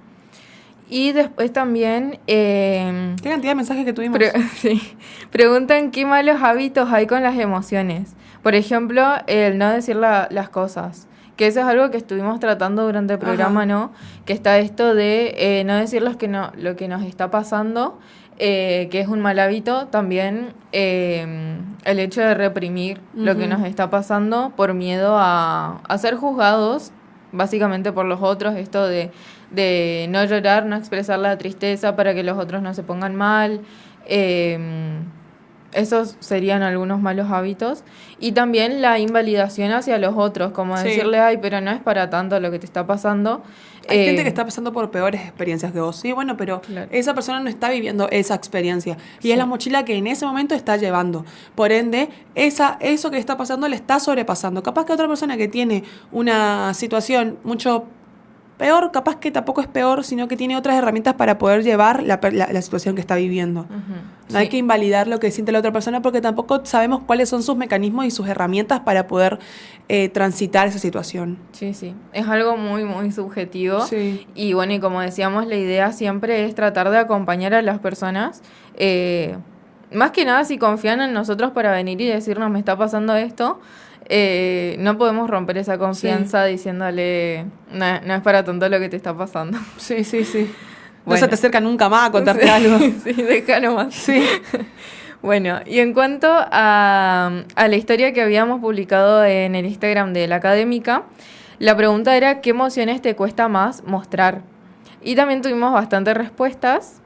Y después también... ¿Qué cantidad de mensajes que tuvimos? Sí. Preguntan qué malos hábitos hay con las emociones. Por ejemplo, el no decir las cosas. Que eso es algo que estuvimos tratando durante el programa, ¿no? Que está esto de no decir lo que nos está pasando, que es un mal hábito. También el hecho de reprimir lo que nos está pasando por miedo a ser juzgados, básicamente por los otros. Esto de no llorar, no expresar la tristeza para que los otros no se pongan mal. Esos serían algunos malos hábitos. Y también la invalidación hacia los otros, como decirle, ay, pero no es para tanto lo que te está pasando. Hay gente que está pasando por peores experiencias que vos. Sí, bueno, pero esa persona no está viviendo esa experiencia. Y es la mochila que en ese momento está llevando. Por ende, eso que le está pasando le está sobrepasando. Capaz que otra persona que tiene una situación mucho peor, capaz que tampoco es peor, sino que tiene otras herramientas para poder llevar la situación que está viviendo. No hay que invalidar lo que siente la otra persona porque tampoco sabemos cuáles son sus mecanismos y sus herramientas para poder transitar esa situación. Sí, sí. Es algo muy, muy subjetivo. Sí. Y bueno, y como decíamos, la idea siempre es tratar de acompañar a las personas. Más que nada, si confían en nosotros para venir y decirnos, me está pasando esto, no podemos romper esa confianza diciéndole, no es para tanto lo que te está pasando. Sí, sí, sí. No Bueno. se te acerca nunca más a contarte algo. Sí, deja nomás. Sí. Bueno, y en cuanto a la historia que habíamos publicado en el Instagram de la Académica, la pregunta era ¿qué emociones te cuesta más mostrar? Y también tuvimos bastantes respuestas.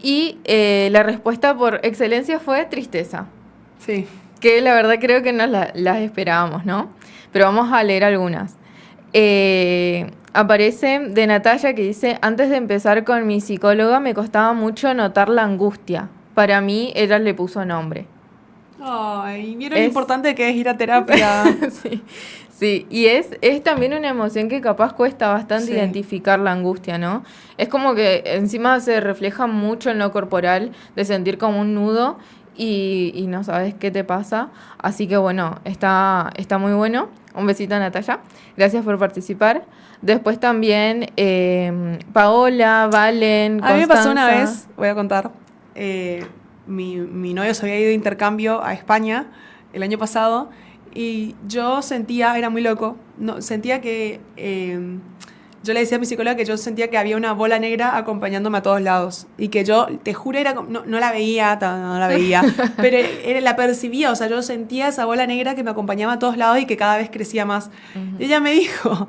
Y la respuesta por excelencia fue tristeza. Sí. Que la verdad creo que no las esperábamos, ¿no? Pero vamos a leer algunas. Aparece de Natalia que dice, antes de empezar con mi psicóloga me costaba mucho notar la angustia. Para mí ella le puso nombre. Ay, ¿vieron lo importante que es ir a terapia? Sí, y es también una emoción que capaz cuesta bastante identificar la angustia, ¿no? Es como que encima se refleja mucho en lo corporal, de sentir como un nudo y no sabes qué te pasa. Así que bueno, está muy bueno. Un besito a Natalia. Gracias por participar. Después también Paola, Valen, Constanza. A mí me pasó una vez, voy a contar, mi novio se había ido de intercambio a España el año pasado y yo sentía, era muy loco, sentía que, yo le decía a mi psicóloga que yo sentía que había una bola negra acompañándome a todos lados y que yo, te juro, era como, no la veía, pero la percibía, o sea, yo sentía esa bola negra que me acompañaba a todos lados y que cada vez crecía más. Y ella me dijo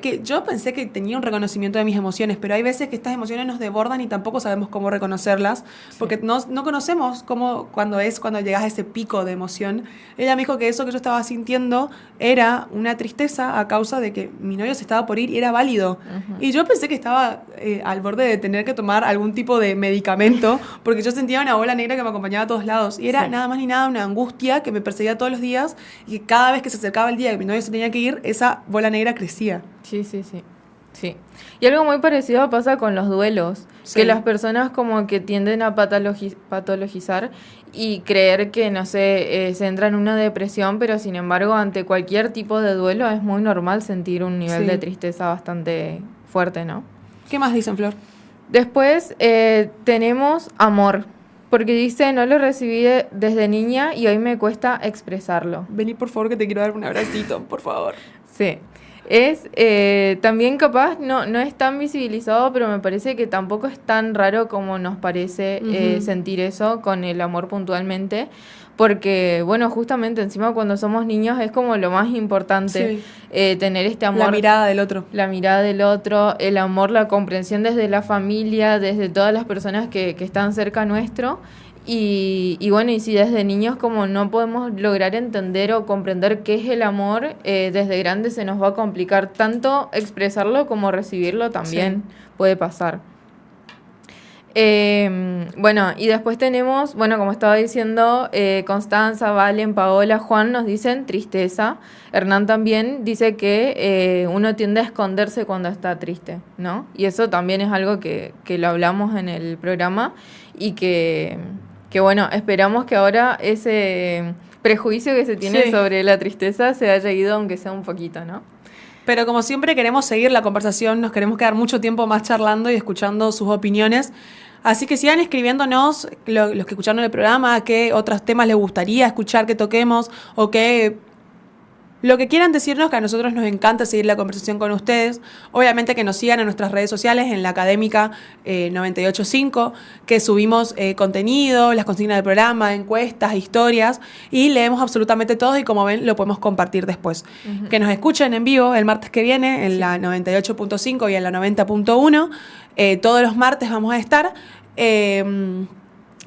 que yo pensé que tenía un reconocimiento de mis emociones, pero hay veces que estas emociones nos desbordan y tampoco sabemos cómo reconocerlas, porque no conocemos cuando llegas a ese pico de emoción. Ella me dijo que eso que yo estaba sintiendo era una tristeza a causa de que mi novio se estaba por ir y era válido. Y yo pensé que estaba al borde de tener que tomar algún tipo de medicamento, porque yo sentía una bola negra que me acompañaba a todos lados. Y era nada más ni nada una angustia que me perseguía todos los días y que cada vez que se acercaba el día que mi novio se tenía que ir, esa bola negra crecía. Sí. Y algo muy parecido pasa con los duelos, que las personas como que tienden a patologizar y creer que, no sé, se entra en una depresión, pero sin embargo ante cualquier tipo de duelo es muy normal sentir un nivel de tristeza bastante fuerte, ¿no? ¿Qué más dicen, Flor? Después tenemos amor, porque dice, no lo recibí desde niña y hoy me cuesta expresarlo. Vení, por favor, que te quiero dar un abracito, por favor. Sí. Es también capaz, no es tan visibilizado, pero me parece que tampoco es tan raro como nos parece sentir eso con el amor puntualmente, porque, bueno, justamente encima cuando somos niños es como lo más importante, tener este amor. La mirada del otro. La mirada del otro, el amor, la comprensión desde la familia, desde todas las personas que están cerca nuestro. Y bueno, y si desde niños como no podemos lograr entender o comprender qué es el amor, desde grandes se nos va a complicar tanto expresarlo como recibirlo también puede pasar. Bueno, y después tenemos, bueno, como estaba diciendo, Constanza, Valen, Paola, Juan nos dicen tristeza. Hernán también dice que uno tiende a esconderse cuando está triste, ¿no? Y eso también es algo que lo hablamos en el programa y que bueno, esperamos que ahora ese prejuicio que se tiene sobre la tristeza se haya ido, aunque sea un poquito, ¿no? Pero como siempre queremos seguir la conversación, nos queremos quedar mucho tiempo más charlando y escuchando sus opiniones. Así que sigan escribiéndonos los que escucharon el programa, qué otros temas les gustaría escuchar que toquemos o qué... Lo que quieran decirnos, que a nosotros nos encanta seguir la conversación con ustedes. Obviamente que nos sigan en nuestras redes sociales, en la Académica 98.5, que subimos contenido, las consignas del programa, encuestas, historias, y leemos absolutamente todo y como ven lo podemos compartir después. Que nos escuchen en vivo el martes que viene en la 98.5 y en la 90.1. Todos los martes vamos a estar.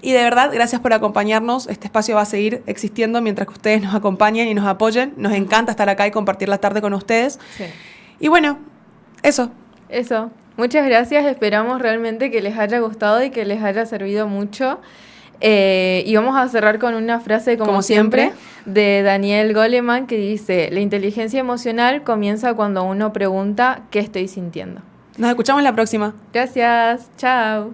Y de verdad, gracias por acompañarnos. Este espacio va a seguir existiendo mientras que ustedes nos acompañen y nos apoyen. Nos encanta estar acá y compartir la tarde con ustedes. Y bueno, eso. Muchas gracias. Esperamos realmente que les haya gustado y que les haya servido mucho. Y vamos a cerrar con una frase, como siempre, de Daniel Goleman, que dice: la inteligencia emocional comienza cuando uno pregunta ¿qué estoy sintiendo? Nos escuchamos la próxima. Gracias, chao.